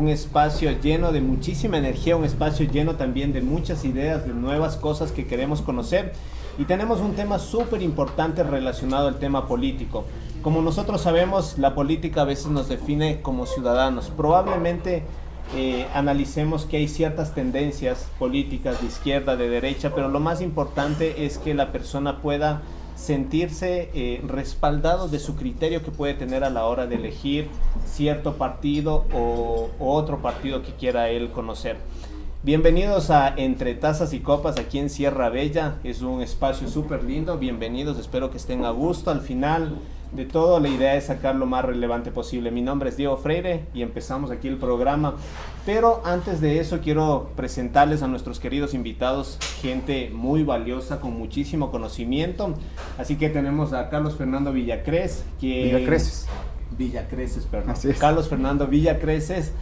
un espacio lleno de muchísima energía, un espacio lleno también de muchas ideas, de nuevas cosas que queremos conocer. Y tenemos un tema súper importante relacionado al tema político. Como nosotros sabemos, la política a veces nos define como ciudadanos. Probablemente analicemos que hay ciertas tendencias políticas de izquierda, de derecha, pero lo más importante es que la persona pueda sentirse respaldado de su criterio que puede tener a la hora de elegir cierto partido o otro partido que quiera él conocer. Bienvenidos a Entre Tazas y Copas aquí en Sierra Bella, es un espacio súper lindo, bienvenidos, espero que estén a gusto. Al final de todo la idea es sacar lo más relevante posible. Mi nombre es Diego Freire y empezamos aquí el programa, pero antes de eso quiero presentarles a nuestros queridos invitados, gente muy valiosa con muchísimo conocimiento, así que tenemos a Carlos Fernando Villacreces, Carlos Fernando Villacreces.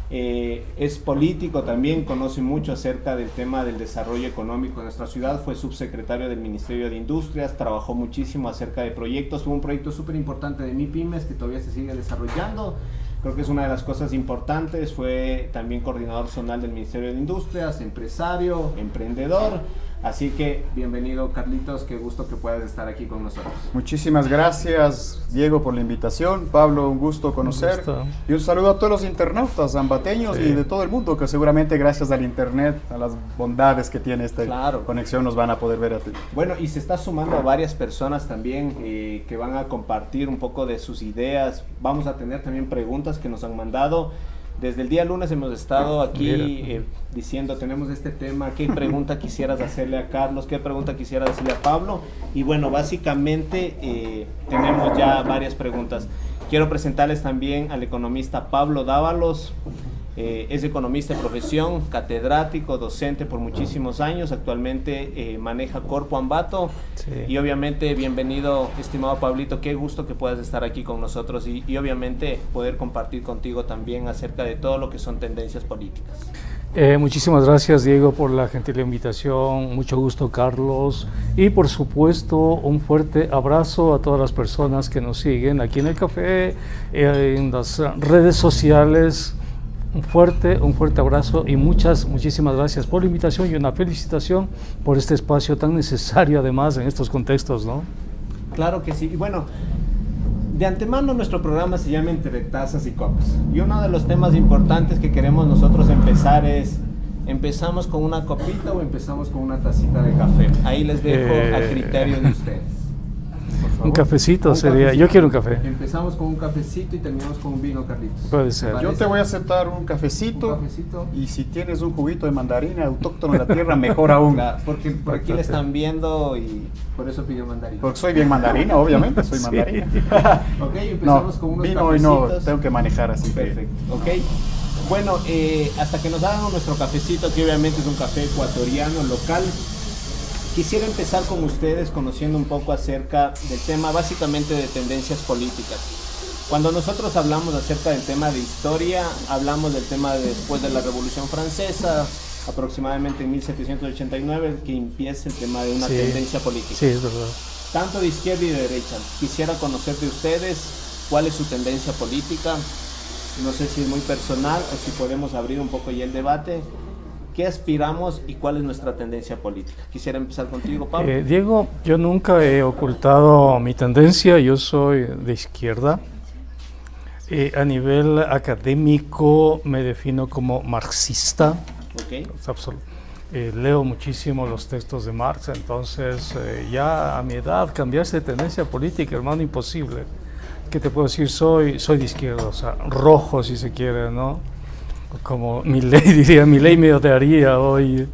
Es político también, conoce mucho acerca del tema del desarrollo económico de nuestra ciudad, fue subsecretario del Ministerio de Industrias, trabajó muchísimo acerca de proyectos, hubo un proyecto súper importante de MIPYMES que todavía se sigue desarrollando, creo que es una de las cosas importantes, fue también coordinador zonal del Ministerio de Industrias, empresario, emprendedor. Así que bienvenido, Carlitos, qué gusto que puedas estar aquí con nosotros. Muchísimas gracias, Diego, por la invitación. Pablo, un gusto conocer. Y un saludo a todos los internautas ambateños y de todo el mundo, que seguramente gracias al internet, a las bondades que tiene esta conexión, nos van a poder ver a ti. Bueno, y se está sumando a varias personas también que van a compartir un poco de sus ideas. Vamos a tener también preguntas que nos han mandado. Desde el día lunes hemos estado aquí diciendo, tenemos este tema, ¿qué pregunta quisieras hacerle a Carlos? ¿Qué pregunta quisieras hacerle a Pablo? Y bueno, básicamente tenemos ya varias preguntas. Quiero presentarles también al economista Pablo Dávalos. Es economista de profesión, catedrático, docente por muchísimos años, actualmente maneja Corpo Ambato y obviamente bienvenido, estimado Pablito, qué gusto que puedas estar aquí con nosotros y obviamente poder compartir contigo también acerca de todo lo que son tendencias políticas. Muchísimas gracias, Diego, por la gentil invitación, mucho gusto, Carlos, y por supuesto un fuerte abrazo a todas las personas que nos siguen aquí en el café, en las redes sociales. Un fuerte abrazo y muchísimas gracias por la invitación y una felicitación por este espacio tan necesario además en estos contextos, ¿no? Claro que sí. Y bueno, de antemano nuestro programa se llama Entre Tazas y Copas. Y uno de los temas importantes que queremos nosotros empezar es, ¿empezamos con una copita o empezamos con una tacita de café? Ahí les dejo a criterio de ustedes. Un cafecito sería, yo quiero un café. Empezamos con un cafecito y terminamos con un vino, Carlitos. Puede ser. Yo te voy a aceptar un cafecito, y si tienes un juguito de mandarina autóctono de la tierra, mejor aún. Claro, porque por aquí le están viendo y por eso pidió mandarina. Porque soy bien mandarina, obviamente, soy mandarina. Ok, empezamos con unos vino cafecitos. Y no, tengo que manejar así. Perfecto, ok. Bueno, hasta que nos hagan nuestro cafecito, que obviamente es un café ecuatoriano, local. Quisiera empezar con ustedes conociendo un poco acerca del tema básicamente de tendencias políticas. Cuando nosotros hablamos acerca del tema de historia, hablamos del tema de después de la Revolución Francesa, aproximadamente en 1789, que empieza el tema de una tendencia política. Sí, es verdad. Tanto de izquierda y de derecha. Quisiera conocer de ustedes cuál es su tendencia política. No sé si es muy personal o si podemos abrir un poco ya el debate. ¿Qué aspiramos y cuál es nuestra tendencia política? Quisiera empezar contigo, Pablo. Diego, yo nunca he ocultado mi tendencia, yo soy de izquierda. A nivel académico me defino como marxista. Okay. Leo muchísimo los textos de Marx, entonces ya a mi edad cambiarse de tendencia política, hermano, imposible. ¿Qué te puedo decir? Soy de izquierda, o sea, rojo si se quiere, ¿no? Como Milei diría, Milei me odiaría hoy,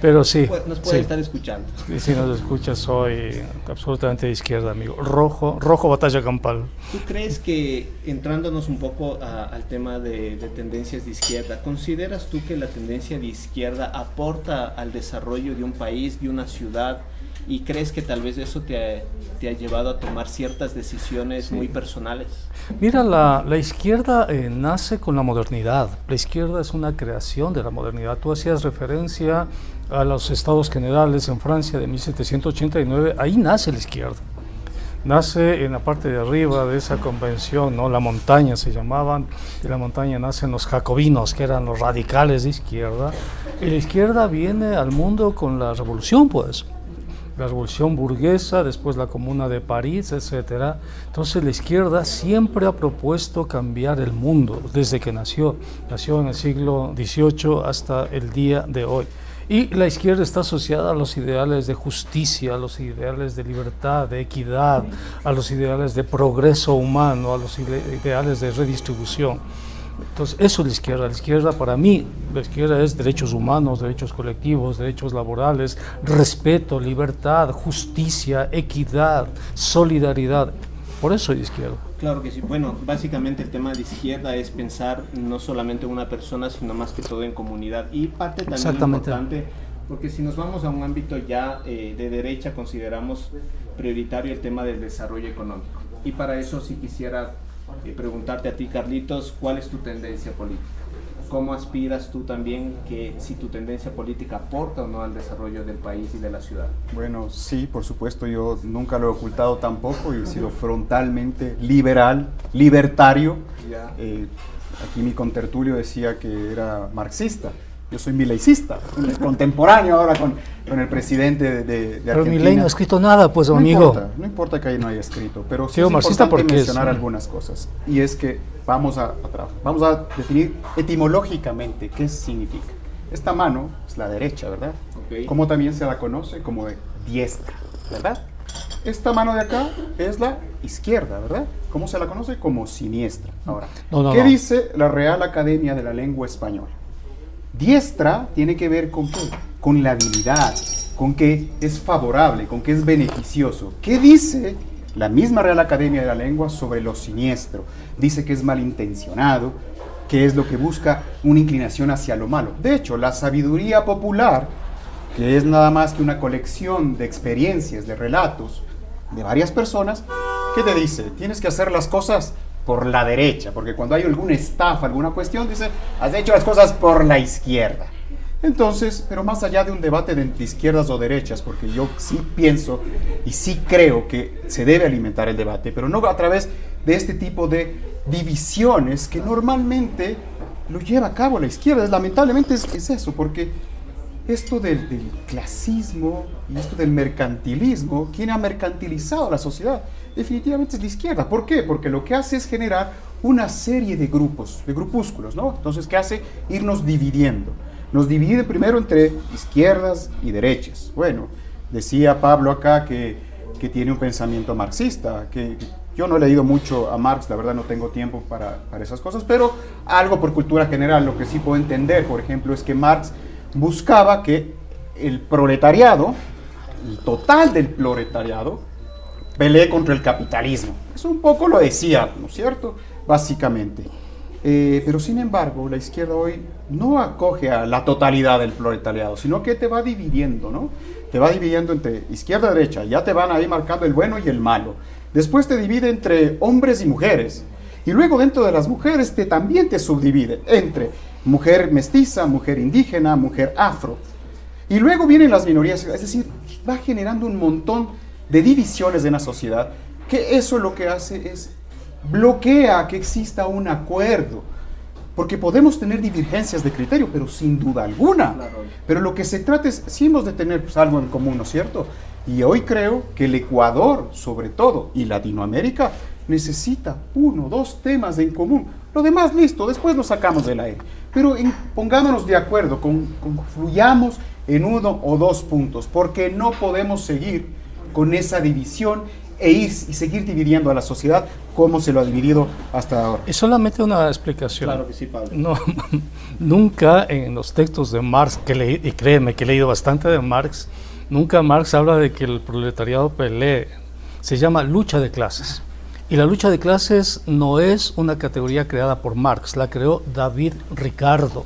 pero sí. Nos puede estar escuchando. Si nos escucha, soy absolutamente de izquierda, amigo. Rojo batalla campal. ¿Tú crees que, entrándonos un poco al tema de tendencias de izquierda, consideras tú que la tendencia de izquierda aporta al desarrollo de un país, de una ciudad, y crees que tal vez eso te ha llevado a tomar ciertas decisiones muy personales? Mira, la izquierda nace con la modernidad. La izquierda es una creación de la modernidad. Tú hacías referencia a los Estados Generales en Francia de 1789, ahí nace la izquierda. nace en la parte de arriba de esa convención, ¿no? La montaña se llamaban, de la montaña nacen los jacobinos, que eran los radicales de izquierda, y la izquierda viene al mundo con la revolución, pues. La revolución burguesa, después la Comuna de París, etcétera. Entonces la izquierda siempre ha propuesto cambiar el mundo desde que nació en el siglo XVIII hasta el día de hoy. Y la izquierda está asociada a los ideales de justicia, a los ideales de libertad, de equidad, a los ideales de progreso humano, a los ideales de redistribución. Entonces, eso es la izquierda. La izquierda, para mí, la izquierda es derechos humanos, derechos colectivos, derechos laborales, respeto, libertad, justicia, equidad, solidaridad. Por eso es izquierda. Claro que sí. Bueno, básicamente el tema de izquierda es pensar no solamente en una persona, sino más que todo en comunidad. Y parte también importante, porque si nos vamos a un ámbito ya de derecha, consideramos prioritario el tema del desarrollo económico. Y para eso sí quisiera preguntarte a ti, Carlitos, ¿cuál es tu tendencia política? ¿Cómo aspiras tú también, que si tu tendencia política aporta o no al desarrollo del país y de la ciudad? Bueno, sí, por supuesto, yo nunca lo he ocultado tampoco, y he sido frontalmente liberal, libertario. Aquí mi contertulio decía que era marxista. Yo soy mileicista, contemporáneo ahora con el presidente de Argentina. Pero Milei no ha escrito nada, pues, amigo. No importa que ahí no haya escrito, pero sí es importante mencionar algunas cosas. Y es que vamos a definir etimológicamente qué significa. Esta mano es la derecha, ¿verdad? Okay. Como también se la conoce como de diestra, ¿verdad? Esta mano de acá es la izquierda, ¿verdad? ¿Cómo se la conoce? Como siniestra. Ahora, ¿qué dice la Real Academia de la Lengua Española? Diestra tiene que ver con qué, con la habilidad, con que es favorable, con que es beneficioso. ¿Qué dice la misma Real Academia de la Lengua sobre lo siniestro? Dice que es malintencionado, que es lo que busca una inclinación hacia lo malo. De hecho, la sabiduría popular, que es nada más que una colección de experiencias, de relatos de varias personas, ¿qué te dice? Tienes que hacer las cosas por la derecha, porque cuando hay alguna estafa, alguna cuestión, dice, has hecho las cosas por la izquierda. Entonces, pero más allá de un debate de izquierdas o derechas, porque yo sí pienso y sí creo que se debe alimentar el debate, pero no a través de este tipo de divisiones que normalmente lo lleva a cabo la izquierda. Lamentablemente es eso, porque esto del clasismo y esto del mercantilismo, ¿quién ha mercantilizado a la sociedad? Definitivamente es la izquierda. ¿Por qué? Porque lo que hace es generar una serie de grupos, de grupúsculos, ¿no? Entonces, ¿qué hace? Irnos dividiendo. Nos divide primero entre izquierdas y derechas. Bueno, decía Pablo acá que tiene un pensamiento marxista, que yo no he leído mucho a Marx, la verdad no tengo tiempo para esas cosas, pero algo por cultura general, lo que sí puedo entender, por ejemplo, es que Marx buscaba que el proletariado, el total del proletariado, pelee contra el capitalismo. Eso un poco lo decía, ¿no es cierto? Básicamente. Pero sin embargo, la izquierda hoy no acoge a la totalidad del proletariado, sino que te va dividiendo, ¿no? Te va dividiendo entre izquierda y derecha, ya te van ahí marcando el bueno y el malo. Después te divide entre hombres y mujeres. Y luego dentro de las mujeres también te subdivide entre mujer mestiza, mujer indígena, mujer afro. Y luego vienen las minorías, es decir, va generando un montón de divisiones en la sociedad, que eso lo que hace es bloquea que exista un acuerdo, porque podemos tener divergencias de criterio, pero sin duda alguna. Pero lo que se trata es, sí hemos de tener pues, algo en común, ¿no es cierto? Y hoy creo que el Ecuador, sobre todo, y Latinoamérica, necesita 1 o 2 temas en común. Lo demás, listo, después lo sacamos del aire. Pero pongámonos de acuerdo, confluyamos en 1 o 2 puntos, porque no podemos seguir con esa división y seguir dividiendo a la sociedad como se lo ha dividido hasta ahora. Es solamente una explicación. Claro que sí, Pablo. No, nunca en los textos de Marx, y créeme que he leído bastante de Marx, nunca Marx habla de que el proletariado pelee. Se llama lucha de clases. Y la lucha de clases no es una categoría creada por Marx, la creó David Ricardo,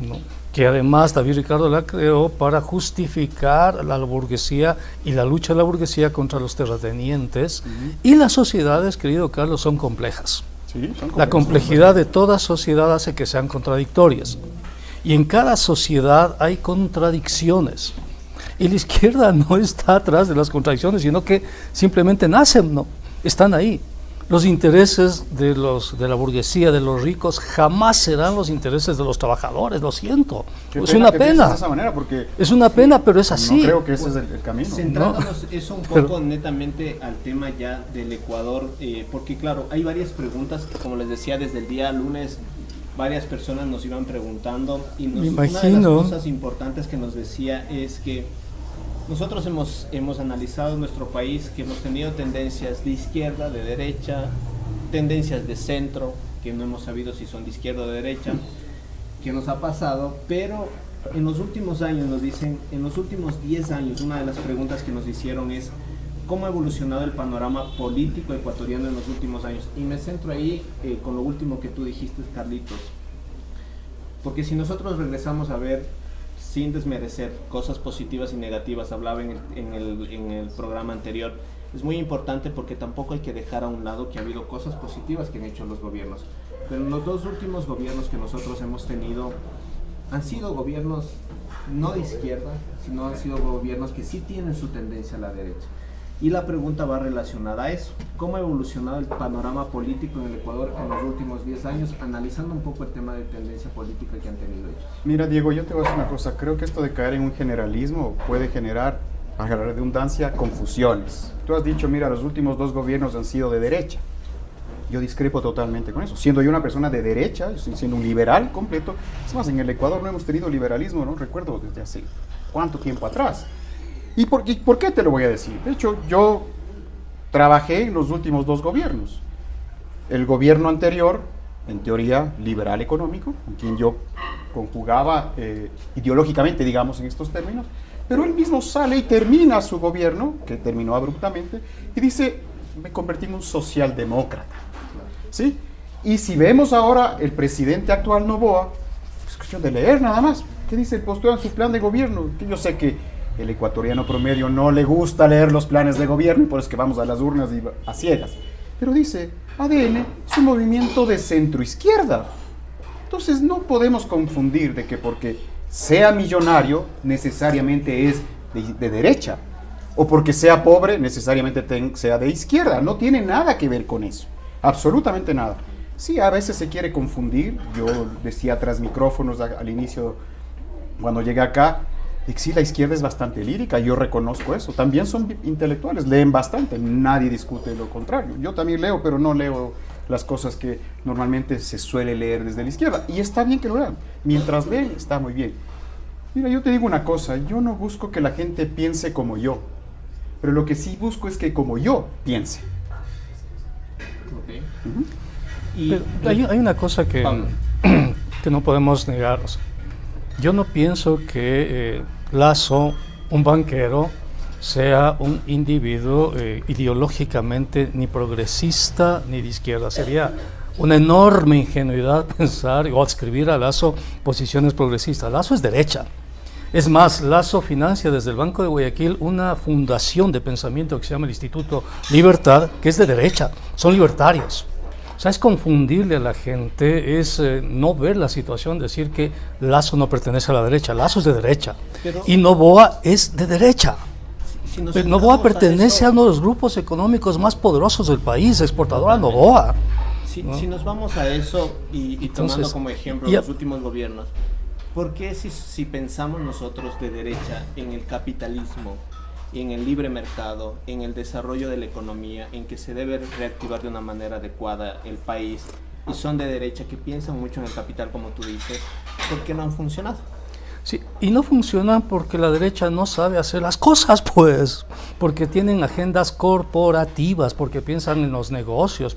¿no? Que además David Ricardo la creó para justificar la burguesía y la lucha de la burguesía contra los terratenientes. Y las sociedades, querido Carlos, son complejas. Sí, son complejas. La complejidad de toda sociedad hace que sean contradictorias. Y en cada sociedad hay contradicciones. Y la izquierda no está atrás de las contradicciones, sino que simplemente nacen, ¿no? Están ahí. Los intereses de la burguesía, de los ricos, jamás serán los intereses de los trabajadores, lo siento. Es una pena. De esa manera porque es una pena, pero es así. No creo que ese es el camino. Centrándonos eso un poco netamente al tema ya del Ecuador, porque claro, hay varias preguntas que, como les decía, desde el día lunes varias personas nos iban preguntando y una de las cosas importantes que nos decía es que nosotros hemos analizado nuestro país, que hemos tenido tendencias de izquierda, de derecha, tendencias de centro, que no hemos sabido si son de izquierda o de derecha, que nos ha pasado, pero en los últimos años, nos dicen, en los últimos 10 años, una de las preguntas que nos hicieron es ¿cómo ha evolucionado el panorama político ecuatoriano en los últimos años? Y me centro ahí con lo último que tú dijiste, Carlitos, porque si nosotros regresamos a ver, sin desmerecer cosas positivas y negativas, hablaba en el programa anterior, es muy importante porque tampoco hay que dejar a un lado que ha habido cosas positivas que han hecho los gobiernos, pero los dos últimos gobiernos que nosotros hemos tenido han sido gobiernos no de izquierda, sino han sido gobiernos que sí tienen su tendencia a la derecha. Y la pregunta va relacionada a eso. ¿Cómo ha evolucionado el panorama político en el Ecuador en los últimos 10 años? Analizando un poco el tema de tendencia política que han tenido ellos. Mira, Diego, yo te voy a decir una cosa. Creo que esto de caer en un generalismo puede generar, a la redundancia, confusiones. Tú has dicho, mira, los últimos 2 gobiernos han sido de derecha. Yo discrepo totalmente con eso. Siendo yo una persona de derecha, siendo un liberal completo, es más, en el Ecuador no hemos tenido liberalismo, no recuerdo desde hace cuánto tiempo atrás. ¿Y por qué te lo voy a decir? De hecho, yo trabajé en los últimos 2 gobiernos. El gobierno anterior, en teoría liberal económico, con quien yo conjugaba ideológicamente, digamos, en estos términos, pero él mismo sale y termina su gobierno, que terminó abruptamente, y dice, me convertí en un socialdemócrata. ¿Sí? Y si vemos ahora el presidente actual Noboa, es cuestión de leer nada más. ¿Qué dice el postulado en su plan de gobierno? Que yo sé que el ecuatoriano promedio no le gusta leer los planes de gobierno y por eso es que vamos a las urnas y a ciegas. Pero dice, ADN es un movimiento de centro-izquierda. Entonces no podemos confundir de que porque sea millonario necesariamente es de derecha o porque sea pobre necesariamente sea de izquierda. No tiene nada que ver con eso. Absolutamente nada. Sí, a veces se quiere confundir. Yo decía tras micrófonos al inicio, cuando llegué acá, sí, la izquierda es bastante lírica, yo reconozco eso. También son intelectuales, leen bastante, nadie discute lo contrario. Yo también leo, pero no leo las cosas que normalmente se suele leer desde la izquierda. Y está bien que lo lean. Mientras leen, está muy bien. Mira, yo te digo una cosa, yo no busco que la gente piense como yo, pero lo que sí busco es que como yo piense. Okay. Hay una cosa que no podemos negar. Yo no pienso que Lasso, un banquero, sea un individuo ideológicamente ni progresista ni de izquierda. Sería una enorme ingenuidad pensar o adscribir a Lasso posiciones progresistas. Lasso es derecha. Es más, Lasso financia desde el Banco de Guayaquil una fundación de pensamiento que se llama el Instituto Libertad, que es de derecha. Son libertarios. O sea, es confundirle a la gente, es no ver la situación, decir que Lasso no pertenece a la derecha. Lasso es de derecha. Pero, y Noboa es de derecha. Noboa pertenece a uno de los grupos económicos más poderosos del país, exportadora Noboa. ¿No? Si nos vamos a eso y tomando como ejemplo los últimos gobiernos, ¿por qué si pensamos nosotros de derecha en el capitalismo, en el libre mercado, en el desarrollo de la economía, en que se debe reactivar de una manera adecuada el país, y son de derecha que piensan mucho en el capital, como tú dices, ¿por qué no han funcionado? Sí, y no funcionan porque la derecha no sabe hacer las cosas, pues, porque tienen agendas corporativas, porque piensan en los negocios,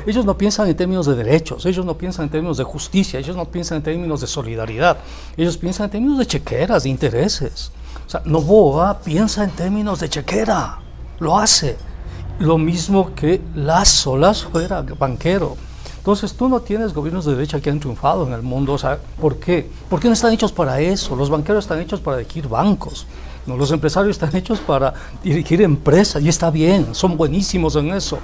ellos no piensan en términos de derechos, ellos no piensan en términos de justicia, ellos no piensan en términos de solidaridad, ellos piensan en términos de chequeras, de intereses. O sea, Noboa piensa en términos de chequera, lo hace. Lo mismo que Lasso era banquero. Entonces tú no tienes gobiernos de derecha que han triunfado en el mundo. O sea, ¿por qué? Porque no están hechos para eso. Los banqueros están hechos para dirigir bancos. ¿No? Los empresarios están hechos para dirigir empresas y está bien, son buenísimos en eso.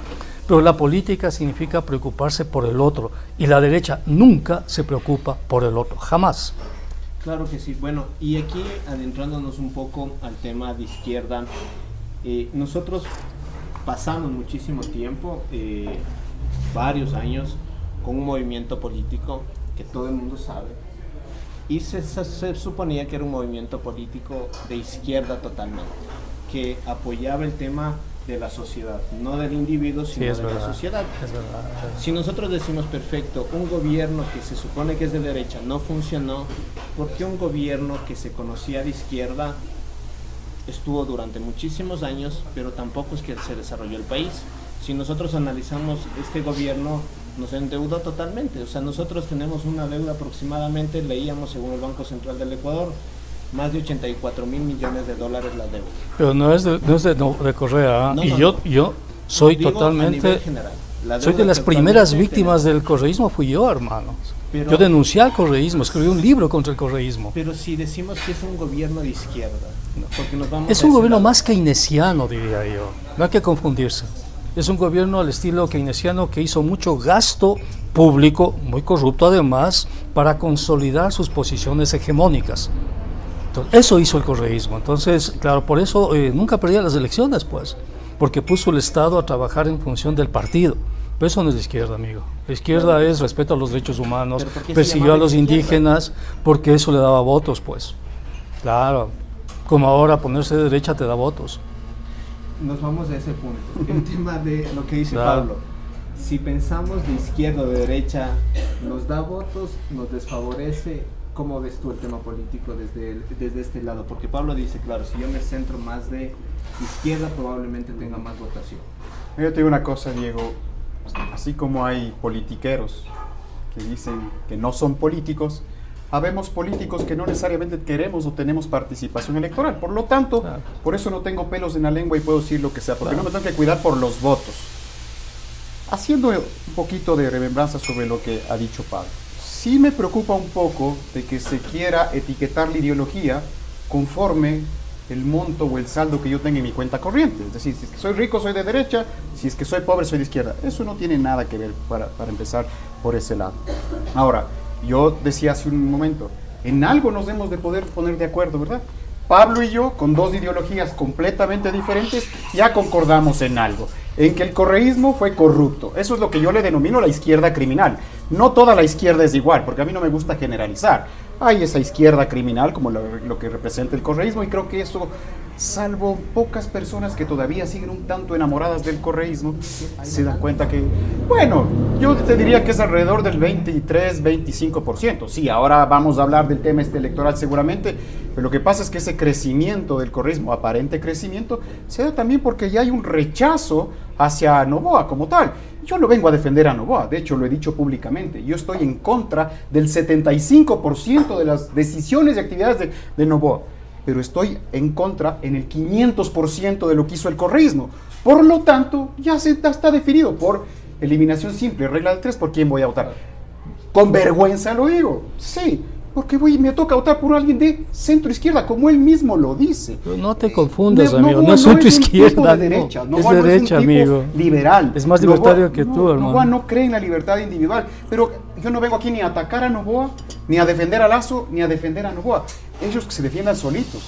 Pero la política significa preocuparse por el otro y la derecha nunca se preocupa por el otro, jamás. Claro que sí. Bueno, y aquí adentrándonos un poco al tema de izquierda, nosotros pasamos muchísimo tiempo, varios años, con un movimiento político que todo el mundo sabe, y se suponía que era un movimiento político de izquierda totalmente, que apoyaba el tema de la sociedad, no del individuo, sino de la sociedad. Es verdad. Si nosotros decimos, perfecto, un gobierno que se supone que es de derecha no funcionó, ¿por qué un gobierno que se conocía de izquierda estuvo durante muchísimos años, pero tampoco es que se desarrolló el país? Si nosotros analizamos, este gobierno nos endeudó totalmente. O sea, nosotros tenemos una deuda aproximadamente, leíamos según el Banco Central del Ecuador, más de 84.000 millones de dólares la deuda. Pero no es de Correa. No, y no, yo soy digo, totalmente... a nivel general, Soy de las primeras víctimas del correísmo, fui yo, hermanos. Pero, yo denuncié al correísmo, escribí un libro contra el correísmo. Pero si decimos que es un gobierno de izquierda, porque nos vamos es un gobierno más keynesiano, diría yo. No hay que confundirse. Es un gobierno al estilo keynesiano que hizo mucho gasto público, muy corrupto además, para consolidar sus posiciones hegemónicas. Entonces, eso hizo el correísmo. Entonces, claro, por eso nunca perdía las elecciones, pues, porque puso el Estado a trabajar en función del partido. Pero eso no es la izquierda, amigo. La izquierda es respeto a los derechos humanos, persiguió a los indígenas, porque eso le daba votos, pues. Claro, como ahora ponerse de derecha te da votos. Nos vamos a ese punto. El tema de lo que dice Claro. Pablo. Si pensamos de izquierda o de derecha, ¿nos da votos, nos desfavorece? ¿Cómo ves tú el tema político desde este lado? Porque Pablo dice, claro, si yo me centro más de izquierda, probablemente tenga más votación. Yo te digo una cosa, Diego, así como hay politiqueros que dicen que no son políticos, habemos políticos que no necesariamente queremos o tenemos participación electoral. Por lo tanto, Claro. por eso no tengo pelos en la lengua y puedo decir lo que sea, porque Claro. no me tengo que cuidar por los votos. Haciendo un poquito de remembranza sobre lo que ha dicho Pablo, sí me preocupa un poco de que se quiera etiquetar la ideología conforme el monto o el saldo que yo tenga en mi cuenta corriente. Es decir, si es que soy rico, soy de derecha, si es que soy pobre, soy de izquierda. Eso no tiene nada que ver para empezar por ese lado. Ahora, yo decía hace un momento, en algo nos debemos de poder poner de acuerdo, ¿verdad? Pablo y yo, con dos ideologías completamente diferentes, ya concordamos en algo, en que el correísmo fue corrupto. Eso es lo que yo le denomino la izquierda criminal. No toda la izquierda es igual, porque a mí no me gusta generalizar. Hay esa izquierda criminal, como lo que representa el correísmo, y creo que eso, salvo pocas personas que todavía siguen un tanto enamoradas del correísmo, se dan cuenta que, bueno, yo te diría que es alrededor del 23-25%. Sí, ahora vamos a hablar del tema electoral seguramente, pero lo que pasa es que ese crecimiento del correísmo, aparente crecimiento, se da también porque ya hay un rechazo hacia Noboa como tal. Yo no vengo a defender a Noboa, de hecho lo he dicho públicamente, yo estoy en contra del 75% de las decisiones y actividades de Noboa, pero estoy en contra en el 500% de lo que hizo el correísmo. Por lo tanto, ya está definido por eliminación simple, regla de 3, ¿por quién voy a votar? Con vergüenza lo digo, sí, porque me toca votar por alguien de centro izquierda, como él mismo lo dice. Pero no te confundas, amigo, Noboa no es centro es un tipo izquierda, de derecha, no, es Noboa derecha, un tipo amigo. Liberal. Es más libertario que tú, hermano. Noboa no cree en la libertad individual, pero yo no vengo aquí ni a atacar a Noboa, ni a defender a Lazo, ni a defender a Noboa. Ellos que se defiendan solitos.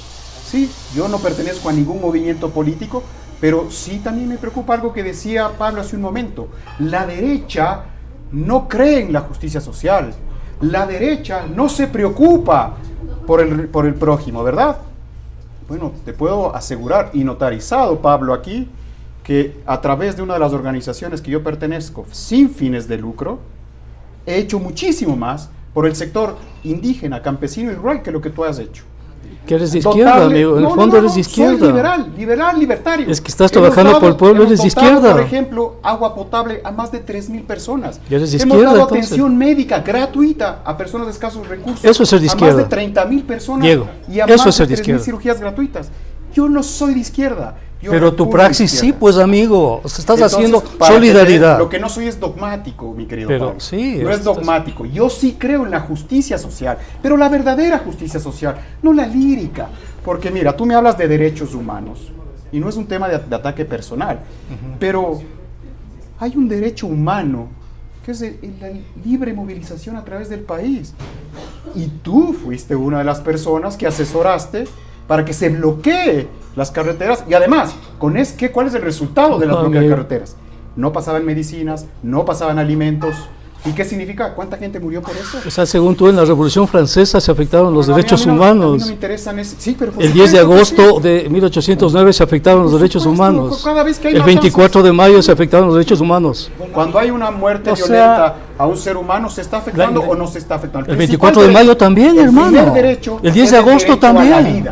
Sí, yo no pertenezco a ningún movimiento político, pero sí también me preocupa algo que decía Pablo hace un momento. La derecha no cree en la justicia social. La derecha no se preocupa por el prójimo, ¿verdad? Bueno, te puedo asegurar y notarizado, Pablo, aquí, que a través de una de las organizaciones que yo pertenezco, sin fines de lucro, he hecho muchísimo más por el sector indígena, campesino y rural que lo que tú has hecho. Que eres de izquierda, amigo, en el fondo eres de izquierda. Soy libertario. Es que estás trabajando por el pueblo, eres de izquierda. Por ejemplo, agua potable a más de 3.000 personas. Y eres de Hemos izquierda, dado entonces. atención médica gratuita a personas de escasos recursos. Eso es ser de izquierda. A más de 30.000 personas. Diego, y a eso más es ser de de 3.000 izquierda. cirugías gratuitas. Yo no soy de izquierda. Yo Pero tu repugno la praxis sí, izquierda. pues, amigo. O sea, estás Entonces, haciendo para solidaridad. que lo que no soy es dogmático, mi querido Pero Pablo. sí, no es estás- dogmático. Yo sí creo en la justicia social, pero la verdadera justicia social, no la lírica. Porque mira, tú me hablas de derechos humanos y no es un tema de ataque personal, pero hay un derecho humano que es la libre movilización a través del país. Y tú fuiste una de las personas que asesoraste para que se bloquee las carreteras. Y además, ¿cuál es el resultado de las bloqueos de carreteras? No pasaban medicinas, no pasaban alimentos. ¿Y qué significa? ¿Cuánta gente murió por eso? O sea, según tú, en la Revolución Francesa se afectaron los derechos humanos. A mí no me interesan sí, pero el 10 de agosto de 1809 se afectaron los derechos humanos. Cada vez que hay el 24 de mayo se afectaron los derechos humanos. Cuando hay una muerte violenta a un ser humano, ¿se está afectando o no se está afectando? El 24 de mayo también, hermano. El 10 de agosto también.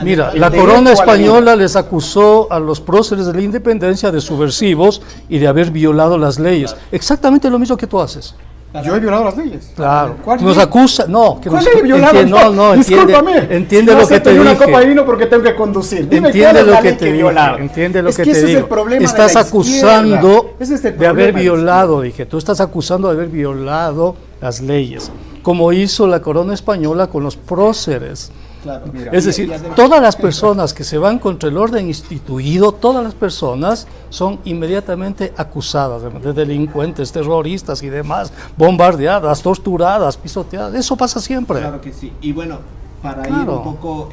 Mira, la corona española les acusó a los próceres de la independencia de subversivos y de haber violado las leyes. Exactamente lo mismo que tú haces. Yo he violado las leyes. Claro. Nos acusa, no, que ¿cuál he violado? No, entiende lo que te dije. Una copa de vino porque tengo que conducir. Dime entiende lo que te digo. Entiende lo que te digo. Es el problema. Estás acusando de haber violado, dije. Tú estás acusando de haber violado las leyes, como hizo la corona española con los próceres. Claro, mira, es decir, todas las personas que se van contra el orden instituido, todas las personas son inmediatamente acusadas de delincuentes, terroristas y demás, bombardeadas, torturadas, pisoteadas. Eso pasa siempre. Claro que sí. Y bueno, para ir un poco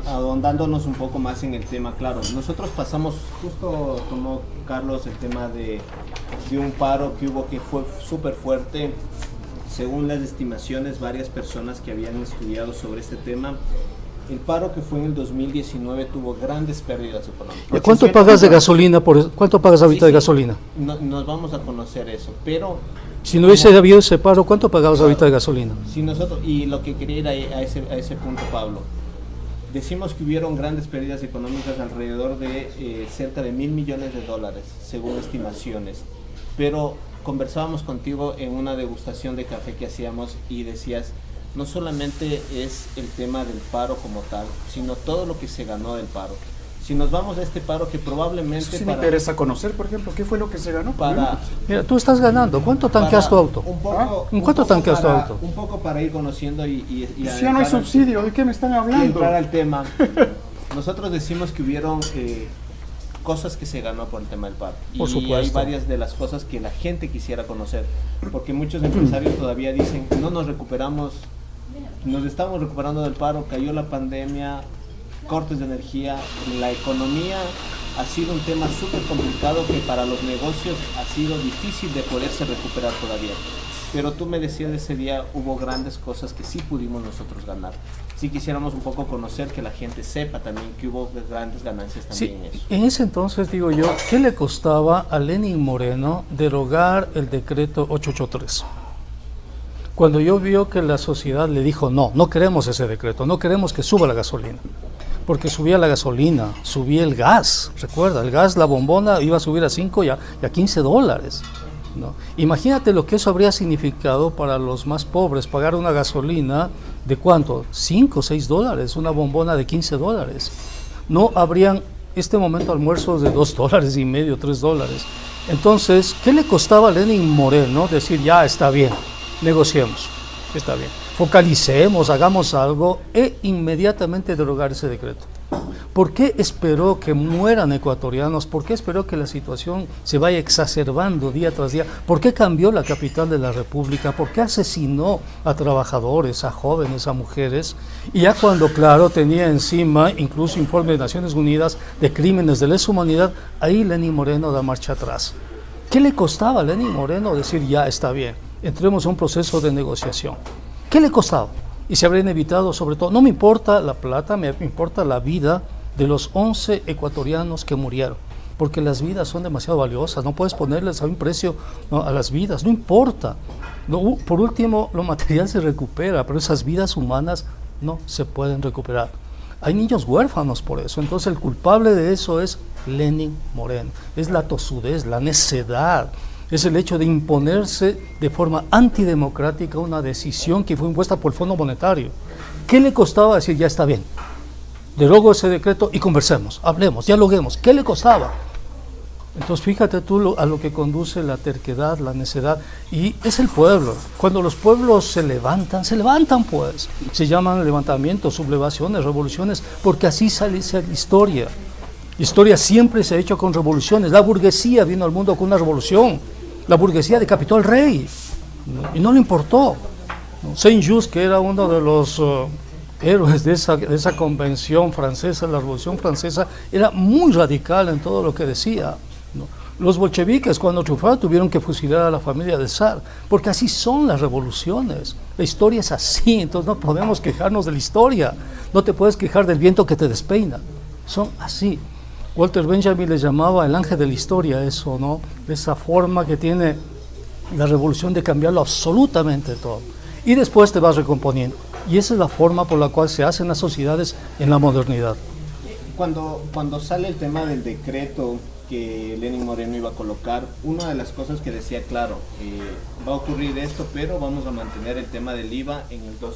ahondándonos un poco más en el tema, claro, nosotros pasamos, justo como Carlos, el tema de un paro que hubo que fue súper fuerte. Según las estimaciones, varias personas que habían estudiado sobre este tema, el paro que fue en el 2019 tuvo grandes pérdidas económicas. ¿Cuánto pagas de gasolina? ¿Cuánto pagas ahorita de gasolina? Nos vamos a conocer eso, pero... Si no hubiese habido ese paro, ¿cuánto pagabas ahorita de gasolina? Si nosotros, y lo que quería ir a ese punto, Pablo, decimos que hubieron grandes pérdidas económicas alrededor de cerca de $1.000 millones, según estimaciones, pero... Conversábamos contigo en una degustación de café que hacíamos y decías, no solamente es el tema del paro como tal, sino todo lo que se ganó del paro. Si nos vamos a este paro que probablemente... Eso sí me interesa conocer, por ejemplo, ¿qué fue lo que se ganó? Mira, tú estás ganando. ¿Cuánto tanqueas tu auto? ¿Cuánto tanqueas tu auto? Un poco para ir conociendo y ya no hay subsidio, ¿de qué me están hablando? Entrar al tema. Nosotros decimos que hubieron... cosas que se ganó por el tema del paro. Por supuesto. Hay varias de las cosas que la gente quisiera conocer, porque muchos empresarios todavía dicen, no nos recuperamos, nos estamos recuperando del paro, cayó la pandemia, cortes de energía, la economía ha sido un tema súper complicado que para los negocios ha sido difícil de poderse recuperar todavía. Pero tú me decías ese día, hubo grandes cosas que sí pudimos nosotros ganar. Sí quisiéramos un poco conocer, que la gente sepa también que hubo grandes ganancias también en eso. En ese entonces, digo yo, ¿qué le costaba a Lenín Moreno derogar el decreto 883? Cuando yo vio que la sociedad le dijo, no queremos ese decreto, no queremos que suba la gasolina. Porque subía la gasolina, subía el gas, recuerda, el gas, la bombona iba a subir a 5 y a $15. ¿No? Imagínate lo que eso habría significado para los más pobres, pagar una gasolina de ¿cuánto? $5 o $6, una bombona de $15. No habrían este momento almuerzos de $2.50, $3. Entonces, ¿qué le costaba a Lenín Moreno decir, ya está bien, negociemos, está bien, focalicemos, hagamos algo e inmediatamente derogar ese decreto? ¿Por qué esperó que mueran ecuatorianos? ¿Por qué esperó que la situación se vaya exacerbando día tras día? ¿Por qué cambió la capital de la República? ¿Por qué asesinó a trabajadores, a jóvenes, a mujeres? Y ya cuando, claro, tenía encima incluso informe de Naciones Unidas de crímenes de lesa humanidad, ahí Lenín Moreno da marcha atrás. ¿Qué le costaba a Lenín Moreno decir, ya está bien, entremos a un proceso de negociación? ¿Qué le costaba? Y se habrían evitado, sobre todo, no me importa la plata, me importa la vida de los 11 ecuatorianos que murieron, porque las vidas son demasiado valiosas, no puedes ponerles a un precio, ¿no?, a las vidas, no importa. Por último, lo material se recupera, pero esas vidas humanas no se pueden recuperar. Hay niños huérfanos por eso, entonces el culpable de eso es Lenín Moreno, es la tosudez, la necedad. Es el hecho de imponerse de forma antidemocrática una decisión que fue impuesta por el Fondo Monetario. ¿Qué le costaba decir, ya está bien, derogo ese decreto y conversemos, hablemos, dialoguemos? ¿Qué le costaba? Entonces fíjate tú a lo que conduce la terquedad, la necedad, y es el pueblo. Cuando los pueblos se levantan pues. Se llaman levantamientos, sublevaciones, revoluciones, porque así sale la historia. La historia siempre se ha hecho con revoluciones. La burguesía vino al mundo con una revolución. La burguesía decapitó al rey, y no le importó. ¿no? Saint-Just, que era uno de los héroes de esa convención francesa, la Revolución Francesa, era muy radical en todo lo que decía, ¿no? Los bolcheviques, cuando triunfaron, tuvieron que fusilar a la familia del zar, porque así son las revoluciones. La historia es así, entonces no podemos quejarnos de la historia. No te puedes quejar del viento que te despeina. Son así. Walter Benjamin le llamaba el ángel de la historia eso, ¿no? Esa forma que tiene la revolución de cambiarlo absolutamente todo. Y después te vas recomponiendo. Y esa es la forma por la cual se hacen las sociedades en la modernidad. Cuando sale el tema del decreto que Lenín Moreno iba a colocar, una de las cosas que decía, claro, va a ocurrir esto, pero vamos a mantener el tema del IVA en el 12%.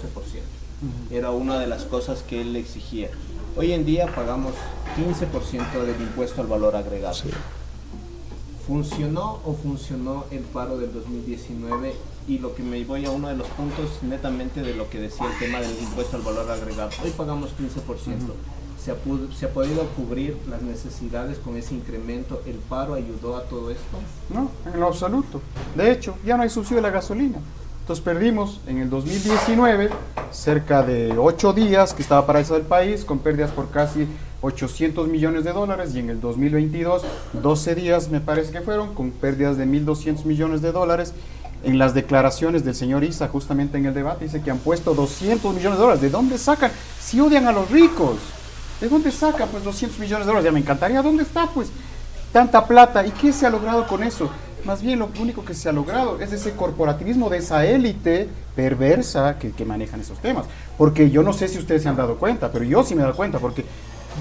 Era una de las cosas que él exigía. Hoy en día pagamos 15% del impuesto al valor agregado. Sí. ¿Funcionó o funcionó el paro del 2019? Y lo que me voy a uno de los puntos netamente de lo que decía el tema del impuesto al valor agregado. Hoy pagamos 15%. ¿Se ha podido cubrir las necesidades con ese incremento? ¿El paro ayudó a todo esto? No, en lo absoluto. De hecho, ya no hay subsidio de la gasolina. Entonces perdimos en el 2019 cerca de 8 días que estaba paralizado el país con pérdidas por casi 800 millones de dólares, y en el 2022 12 días me parece que fueron con pérdidas de 1.200 millones de dólares. En las declaraciones del señor Issa, justamente en el debate, dice que han puesto 200 millones de dólares. ¿De dónde sacan? Si odian a los ricos, ¿de dónde sacan pues 200 millones de dólares? Ya me encantaría. ¿Dónde está pues tanta plata? ¿Y qué se ha logrado con eso? Más bien lo único que se ha logrado es ese corporativismo de esa élite perversa que manejan esos temas. Porque yo no sé si ustedes se han dado cuenta, pero yo sí me he dado cuenta, porque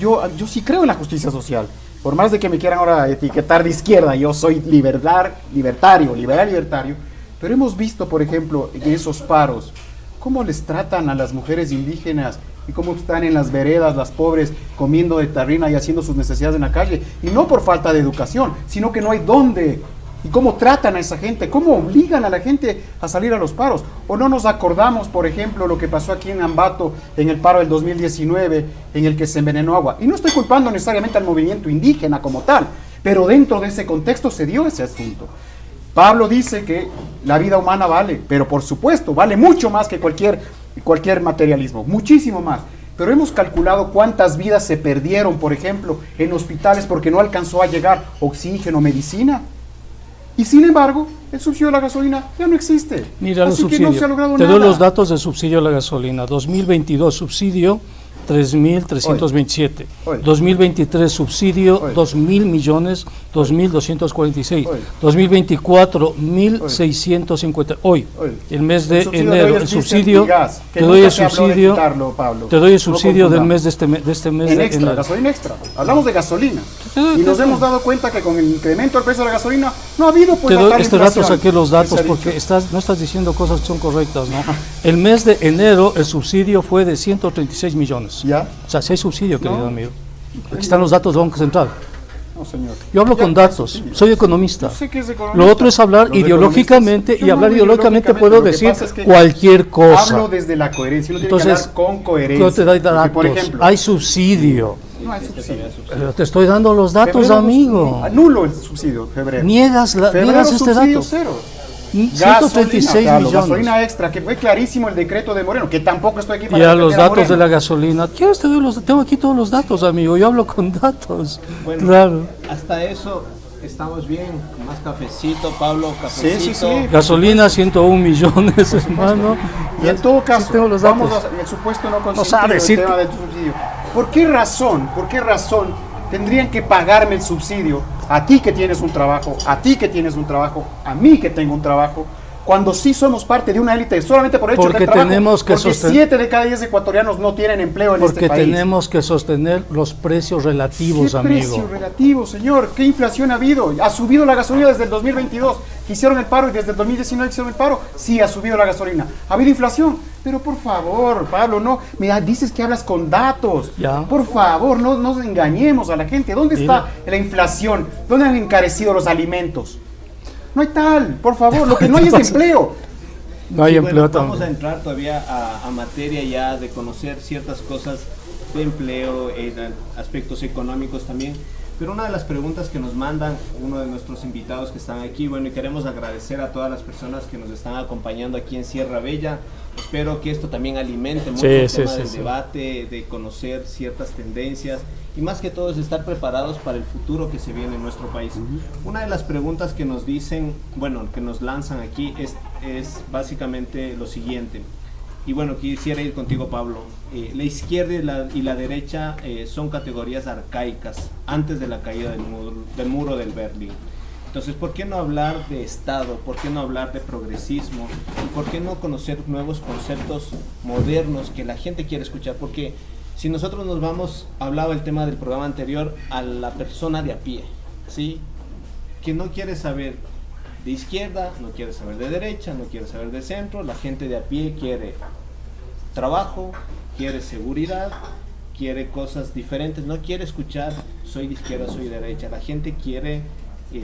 yo sí creo en la justicia social. Por más de que me quieran ahora etiquetar de izquierda, yo soy libertario, pero hemos visto, por ejemplo, en esos paros, cómo les tratan a las mujeres indígenas y cómo están en las veredas las pobres comiendo de tarrina y haciendo sus necesidades en la calle, y no por falta de educación, sino que no hay dónde. Y cómo tratan a esa gente, cómo obligan a la gente a salir a los paros. O no nos acordamos, por ejemplo, lo que pasó aquí en Ambato en el paro del 2019, en el que se envenenó agua. Y no estoy culpando necesariamente al movimiento indígena como tal, pero dentro de ese contexto se dio ese asunto. Pablo dice que la vida humana vale, pero por supuesto, vale mucho más que cualquier materialismo, muchísimo más. Pero hemos calculado cuántas vidas se perdieron, por ejemplo, en hospitales porque no alcanzó a llegar oxígeno, medicina. Y sin embargo, el subsidio a la gasolina ya no existe. Mira, así que no se ha logrado Te nada. doy los datos de subsidio a la gasolina. 2022 subsidio 3.327. 2023 subsidio 2.000 millones, 2.246. 2024 1.650. Hoy, el mes de enero, el subsidio, te doy el subsidio, del mes de este mes en de extra, enero. gasolina extra. Hablamos de gasolina. Y nos hemos dado cuenta que con el incremento del precio de la gasolina no ha habido pues Te doy tal este inflación. dato, saqué los datos porque no estás diciendo cosas que son correctas, ¿no? El mes de enero el subsidio fue de 136 millones. ¿Ya? O sea, si hay subsidio, querido No. amigo. Aquí están los datos del Banco Central. No, señor. Yo hablo con datos, soy economista. Yo sé que es economista. Lo otro es hablar Los ideológicamente, economistas- y hablar ideológicamente puedo lo que decir pasa es que cualquier cosa. Hablo desde la coherencia, uno tiene que Entonces, hablar con coherencia. yo te doy Porque, datos, por ejemplo, hay subsidio. no hay subsidio. Pero te estoy dando los datos, Febrero, amigo. Nulo el subsidio, febrero. Niegas Febrero este subsidio dato. cero. 136 gasolina, millones. gasolina extra, que fue clarísimo el decreto de Moreno, que tampoco estoy aquí para Y a defender los a datos Moreno. de la gasolina. ¿Quieres te doy tengo aquí todos los datos, amigo. Yo hablo con datos. Bueno, Claro. hasta eso estamos bien. Más cafecito, Pablo, cafecito. Sí. Gasolina 101 millones, hermano. Y en todo caso, Sí tengo los vamos datos. a, el supuesto no No consentido sabes, del sí. tema del subsidio. ¿Por qué razón tendrían que pagarme el subsidio a ti que tienes un trabajo, a ti que tienes un trabajo, a mí que tengo un trabajo, cuando sí somos parte de una élite solamente por el hecho Porque del trabajo? tenemos que porque 7 de cada 10 ecuatorianos no tienen empleo en Porque este país. tenemos que sostener los precios relativos, ¿Qué amigo. precio relativo, señor? ¿Qué inflación ha habido? ¿Ha subido la gasolina desde el 2022? ¿Que hicieron el paro y desde el 2019 hicieron el paro? Sí, ha subido la gasolina. ¿Ha habido inflación? Pero por favor, Pablo, no. Mira, dices que hablas con datos. Ya. Por favor, no nos engañemos a la gente. ¿Dónde está la inflación? ¿Dónde han encarecido los alimentos? No hay tal, por favor. Lo que no hay es empleo. No hay Sí, empleo bueno, vamos a también. entrar todavía a materia ya de conocer ciertas cosas de empleo, aspectos económicos también. Pero una de las preguntas que nos mandan uno de nuestros invitados que están aquí, bueno, y queremos agradecer a todas las personas que nos están acompañando aquí en Sierra Bella, espero que esto también alimente mucho el tema del sí. debate, de conocer ciertas tendencias y más que todo es estar preparados para el futuro que se viene en nuestro país. Una de las preguntas que nos dicen, bueno, que nos lanzan aquí es básicamente lo siguiente. Y bueno, quisiera ir contigo, Pablo. La izquierda y la derecha son categorías arcaicas antes de la caída del muro del Berlín. Entonces, ¿por qué no hablar de Estado? ¿Por qué no hablar de progresismo? ¿Y por qué no conocer nuevos conceptos modernos que la gente quiere escuchar? Porque si nosotros nos vamos, hablaba el tema del programa anterior, a la persona de a pie, ¿sí? Que no quiere saber de izquierda, no quiere saber de derecha, no quiere saber de centro. La gente de a pie quiere trabajo, quiere seguridad, quiere cosas diferentes, no quiere escuchar soy de izquierda, soy de derecha. La gente quiere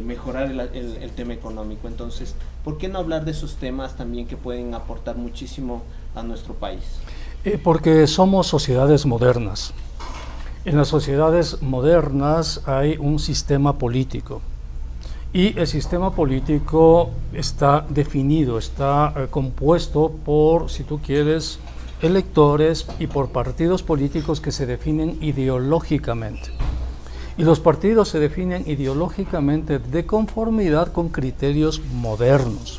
mejorar el tema económico. Entonces, ¿por qué no hablar de esos temas también que pueden aportar muchísimo a nuestro país? Porque somos sociedades modernas. En las sociedades modernas hay un sistema político y el sistema político está definido, está compuesto por, si tú quieres, electores y por partidos políticos que se definen ideológicamente. Y los partidos se definen ideológicamente de conformidad con criterios modernos.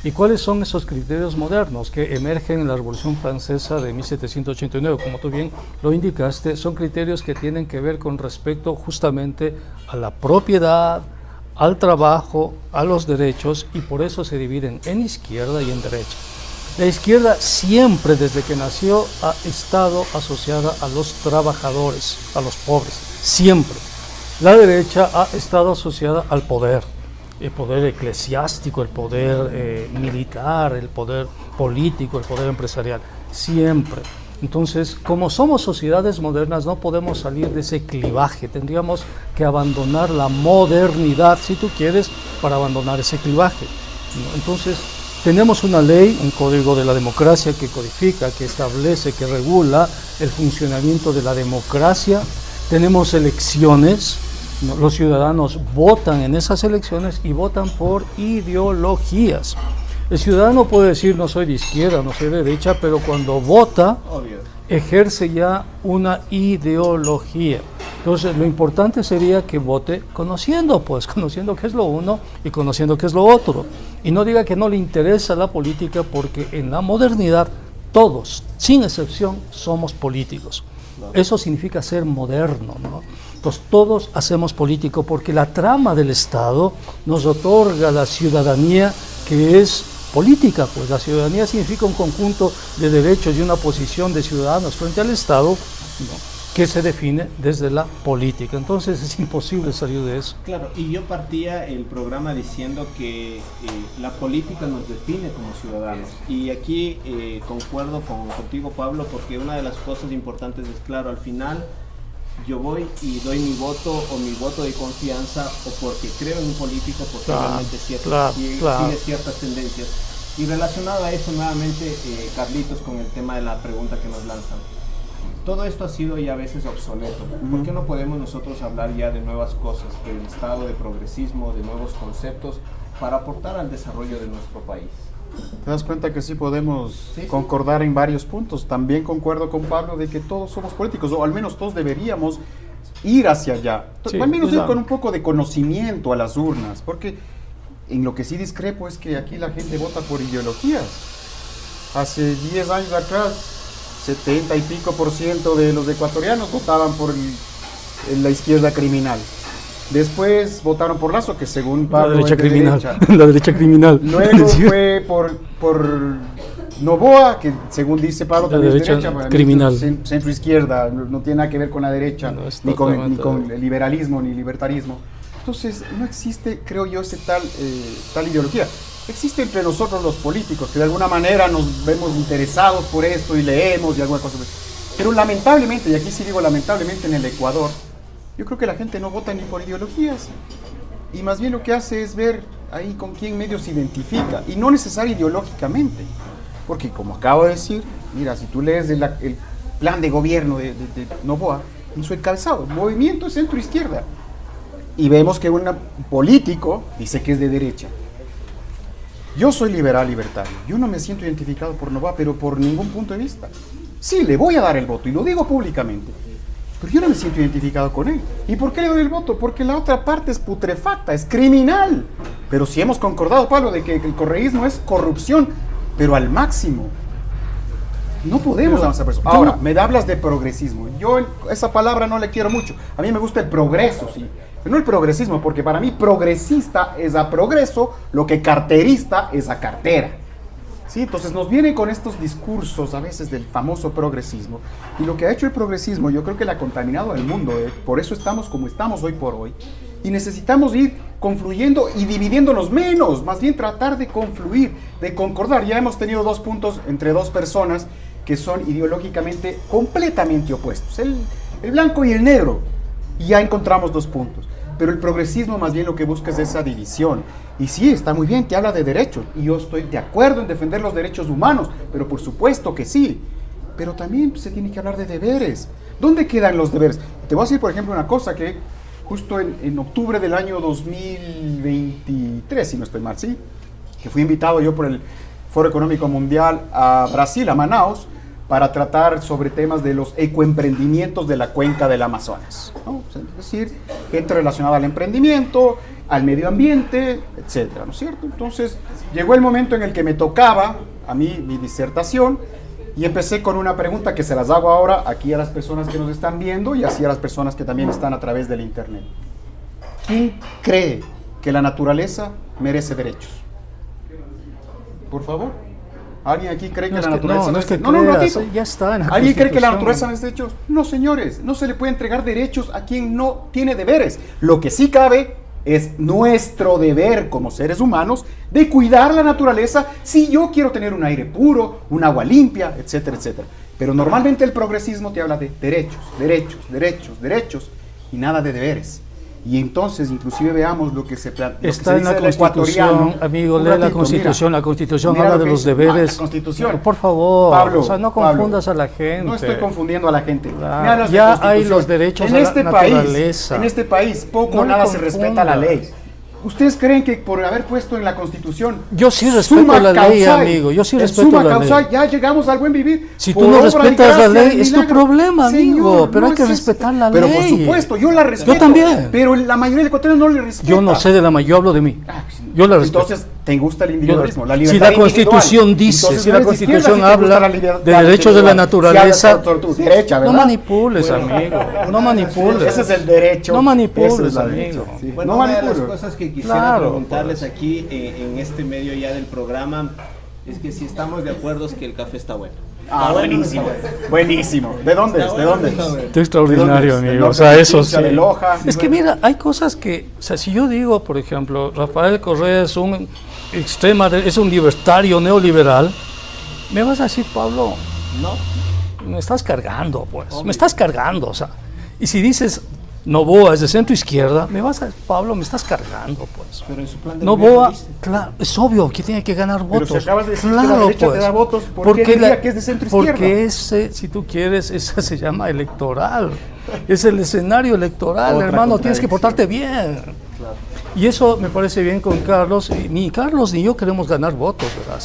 ¿Y cuáles son esos criterios modernos que emergen en la Revolución Francesa de 1789? Como tú bien lo indicaste, son criterios que tienen que ver con respecto justamente a la propiedad, al trabajo, a los derechos, y por eso se dividen en izquierda y en derecha. La izquierda siempre, desde que nació, ha estado asociada a los trabajadores, a los pobres, siempre. La derecha ha estado asociada al poder, el poder eclesiástico, el poder militar, el poder político, el poder empresarial, siempre. Entonces, como somos sociedades modernas, no podemos salir de ese clivaje, tendríamos que abandonar la modernidad, si tú quieres, para abandonar ese clivaje, ¿no? Entonces, tenemos una ley, un código de la democracia que codifica, que establece, que regula el funcionamiento de la democracia. Tenemos elecciones, ¿no? Los ciudadanos votan en esas elecciones y votan por ideologías. El ciudadano puede decir no soy de izquierda, no soy de derecha, pero cuando vota, ejerce ya una ideología. Entonces lo importante sería que vote conociendo qué es lo uno y conociendo qué es lo otro. Y no diga que no le interesa la política, porque en la modernidad todos, sin excepción, somos políticos. Eso significa ser moderno, ¿no? Entonces todos hacemos político porque la trama del Estado nos otorga la ciudadanía que es política, pues la ciudadanía significa un conjunto de derechos y una posición de ciudadanos frente al Estado, ¿no?, que se define desde la política. Entonces es imposible salir de eso. Claro, y yo partía el programa diciendo que la política nos define como ciudadanos. Y aquí concuerdo contigo, Pablo, porque una de las cosas importantes es, claro, al final yo voy y doy mi voto o mi voto de confianza o porque creo en un político, porque realmente sigue ciertas tendencias. Y relacionado a eso nuevamente, Carlitos, con el tema de la pregunta que nos lanzan. Todo esto ha sido ya a veces obsoleto. ¿Por qué no podemos nosotros hablar ya de nuevas cosas, del estado de progresismo, de nuevos conceptos para aportar al desarrollo de nuestro país? Te das cuenta que sí podemos concordar en varios puntos. También concuerdo con Pablo de que todos somos políticos, o al menos todos deberíamos ir hacia allá. Sí, al menos ir con un poco de conocimiento a las urnas, porque en lo que sí discrepo es que aquí la gente vota por ideologías. Hace 10 años atrás, 70 y pico % de los ecuatorianos votaban por la izquierda criminal. Después votaron por Lazo, que según Pablo la derecha criminal. La derecha criminal. Luego fue por Noboa, que según dice Pablo también es derecha criminal. Centro izquierda, no tiene nada que ver con la derecha, ni con el liberalismo ni libertarismo. Entonces no existe, creo yo, tal ideología. Existe entre nosotros los políticos, que de alguna manera nos vemos interesados por esto y leemos y alguna cosa. Pero lamentablemente, y aquí sí digo lamentablemente, en el Ecuador, yo creo que la gente no vota ni por ideologías. Y más bien lo que hace es ver ahí con quién medio se identifica. Y no necesariamente ideológicamente. Porque como acabo de decir, mira, si tú lees el plan de gobierno de Noboa, en su encabezado, movimiento centro-izquierda. Y vemos que un político dice que es de derecha. Yo soy liberal libertario. Yo no me siento identificado por Noboa, pero por ningún punto de vista. Sí, le voy a dar el voto y lo digo públicamente. Pero yo no me siento identificado con él. ¿Y por qué le doy el voto? Porque la otra parte es putrefacta, es criminal. Pero si hemos concordado, Pablo, de que el correísmo es corrupción, pero al máximo. No podemos avanzar por eso. Ahora, me hablas de progresismo. Yo esa palabra no le quiero mucho. A mí me gusta el progreso, sí. Pero no el progresismo, porque para mí progresista es a progreso lo que carterista es a cartera. ¿Sí? Entonces nos vienen con estos discursos a veces del famoso progresismo. Y lo que ha hecho el progresismo, yo creo que le ha contaminado al mundo. Por eso estamos como estamos hoy por hoy. Y necesitamos ir confluyendo y dividiéndonos menos. Más bien tratar de confluir, de concordar. Ya hemos tenido 2 puntos entre 2 personas que son ideológicamente completamente opuestos. El blanco y el negro. Y ya encontramos 2 puntos. Pero el progresismo más bien lo que busca es esa división. Y sí, está muy bien, te habla de derechos. Y yo estoy de acuerdo en defender los derechos humanos, pero por supuesto que sí. Pero también se tiene que hablar de deberes. ¿Dónde quedan los deberes? Te voy a decir, por ejemplo, una cosa que justo en octubre del año 2023, si no estoy mal, ¿sí? Que fui invitado yo por el Foro Económico Mundial a Brasil, a Manaus, para tratar sobre temas de los ecoemprendimientos de la cuenca del Amazonas, ¿no? Es decir, gente relacionada al emprendimiento, al medio ambiente, etcétera, ¿no es cierto? Entonces, llegó el momento en el que me tocaba a mí mi disertación y empecé con una pregunta que se las hago ahora aquí a las personas que nos están viendo y así a las personas que también están a través del internet. ¿Quién cree que la naturaleza merece derechos? Por favor. ¿Alguien aquí cree que la naturaleza merece derechos? No, ya está en la ¿Alguien cree que la naturaleza merece derechos? No, señores, no se le puede entregar derechos a quien no tiene deberes. Lo que sí cabe es nuestro deber como seres humanos de cuidar la naturaleza si yo quiero tener un aire puro, un agua limpia, etcétera, etcétera. Pero normalmente el progresismo te habla de derechos, derechos, derechos, derechos y nada de deberes. Y entonces, inclusive veamos lo que se está en la Constitución, amigo, lee la Constitución. La Constitución habla de los deberes. La Constitución. Por favor, Pablo, o sea, no confundas a la gente. No estoy confundiendo a la gente. Claro, ya hay los derechos a la naturaleza. En este país, poco o nada se respeta la ley. ¿Ustedes creen que por haber puesto en la Constitución yo sí respeto la ley, amigo, yo sí respeto la ley. Ya llegamos al buen vivir? Si tú no respetas la ley, es tu problema, amigo, pero hay que respetar la ley. Pero por supuesto, yo la respeto. Yo también. Pero la mayoría de ecuatorianos no le respeta. Yo no sé de la mayoría, yo hablo de mí. Yo la respeto. Entonces, ¿te gusta el individualismo? La libertad si la Constitución dice, si la Constitución habla de derechos de la naturaleza, no manipules, amigo, no manipules. Ese es el derecho. No manipules, amigo. Bueno, una de las cosas que quisiera preguntarles aquí en este medio ya del programa es que si estamos de acuerdo es que el café está bueno. Ah, buenísimo, buenísimo. ¿De dónde es? ¿De dónde es? Está extraordinario, amigo. O sea, eso sí. Es que mira, hay cosas que, o sea, si yo digo, por ejemplo, Rafael Correa es un es un libertario neoliberal, me vas a decir, Pablo, no, me estás cargando, pues, me estás cargando, o sea, y si dices Noboa es de centro izquierda, me vas a decir, Pablo, me estás cargando, pues. Pero en su plan de Noboa, claro, es obvio que tiene que ganar votos. Pero si acabas de decir claro, que la derecha pues, te da votos, ¿por qué diría que es de centro izquierda? Porque ese, si tú quieres, esa se llama electoral. Es el escenario electoral, hermano, tienes que portarte bien. Claro. Y eso me parece bien con Carlos. Ni Carlos ni yo queremos ganar votos, ¿verdad?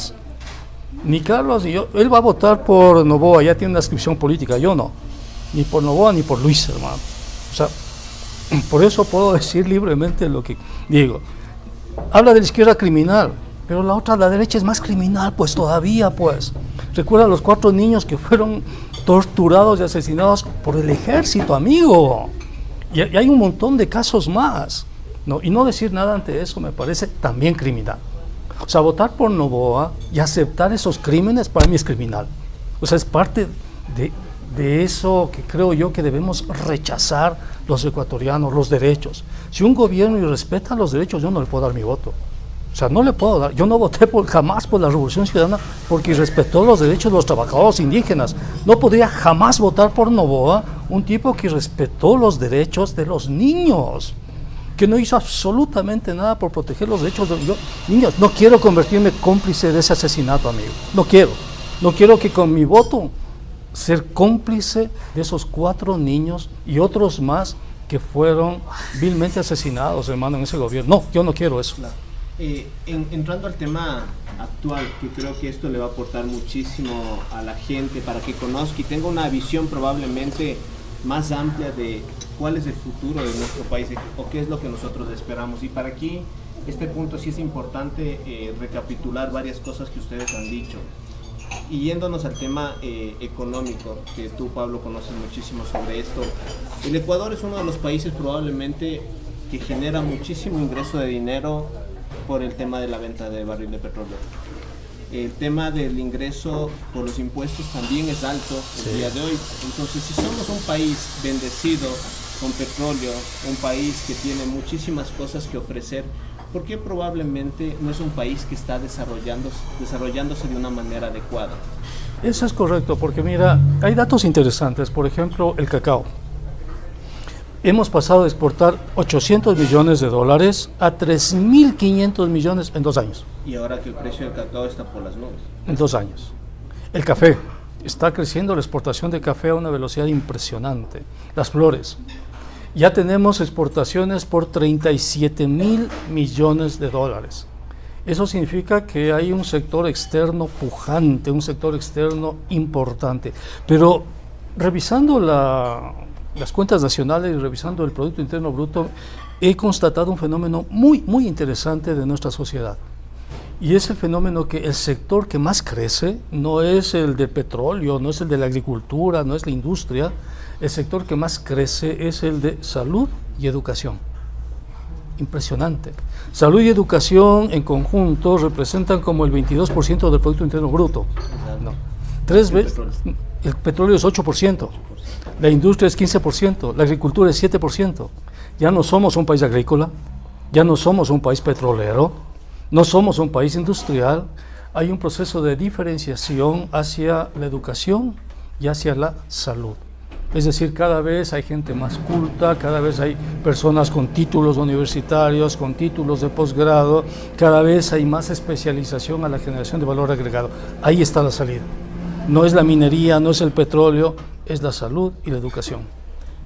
Ni Carlos ni yo. Él va a votar por Noboa, ya tiene una inscripción política, yo no. Ni por Noboa ni por Luis, hermano. O sea, por eso puedo decir libremente lo que digo. Habla de la izquierda criminal, pero la otra, la derecha, es más criminal, pues todavía, pues. Recuerda a los 4 niños que fueron torturados y asesinados por el ejército, amigo. Y hay un montón de casos más, ¿no? Y no decir nada ante eso me parece también criminal. O sea, votar por Noboa y aceptar esos crímenes para mí es criminal. O sea, es parte de eso que creo yo que debemos rechazar los ecuatorianos, los derechos. Si un gobierno irrespeta los derechos, yo no le puedo dar mi voto. O sea, no le puedo dar. Yo no voté jamás por la Revolución Ciudadana porque irrespetó los derechos de los trabajadores indígenas. No podría jamás votar por Noboa, un tipo que respetó los derechos de los niños, que no hizo absolutamente nada por proteger los derechos de los niños. No quiero convertirme cómplice de ese asesinato, amigo. No quiero. No quiero que con mi voto ser cómplice de esos 4 niños y otros más que fueron vilmente asesinados, hermano, en ese gobierno. No, yo no quiero eso. Entrando al tema actual, que creo que esto le va a aportar muchísimo a la gente para que conozca y tenga una visión probablemente más amplia de cuál es el futuro de nuestro país o qué es lo que nosotros esperamos. Y para aquí, este punto sí es importante recapitular varias cosas que ustedes han dicho. Y yéndonos al tema económico, que tú, Pablo, conoces muchísimo sobre esto, el Ecuador es uno de los países probablemente que genera muchísimo ingreso de dinero por el tema de la venta de barril de petróleo. El tema del ingreso por los impuestos también es alto el día de hoy. Entonces, si somos un país bendecido con petróleo, un país que tiene muchísimas cosas que ofrecer, ¿por qué probablemente no es un país que está desarrollándose de una manera adecuada? Eso es correcto, porque mira, hay datos interesantes. Por ejemplo, el cacao. Hemos pasado de exportar 800 millones de dólares a 3.500 millones en 2 años. Y ahora que el precio del cacao está por las nubes. En 2 años. El café. Está creciendo la exportación de café a una velocidad impresionante. Las flores. Ya tenemos exportaciones por 37.000 millones de dólares. Eso significa que hay un sector externo pujante, un sector externo importante. Pero revisando las cuentas nacionales y revisando el Producto Interno Bruto, he constatado un fenómeno muy, muy interesante de nuestra sociedad. Y es el fenómeno que el sector que más crece no es el de petróleo, no es el de la agricultura, no es la industria. El sector que más crece es el de salud y educación. Impresionante. Salud y educación en conjunto representan como el 22% del Producto Interno Bruto. No. 3 veces. El petróleo es 8%. La industria es 15%, la agricultura es 7%. Ya no somos un país agrícola, ya no somos un país petrolero, no somos un país industrial. Hay un proceso de diferenciación hacia la educación y hacia la salud. Es decir, cada vez hay gente más culta, cada vez hay personas con títulos universitarios, con títulos de posgrado, cada vez hay más especialización a la generación de valor agregado. Ahí está la salida. No es la minería, no es el petróleo, es la salud y la educación.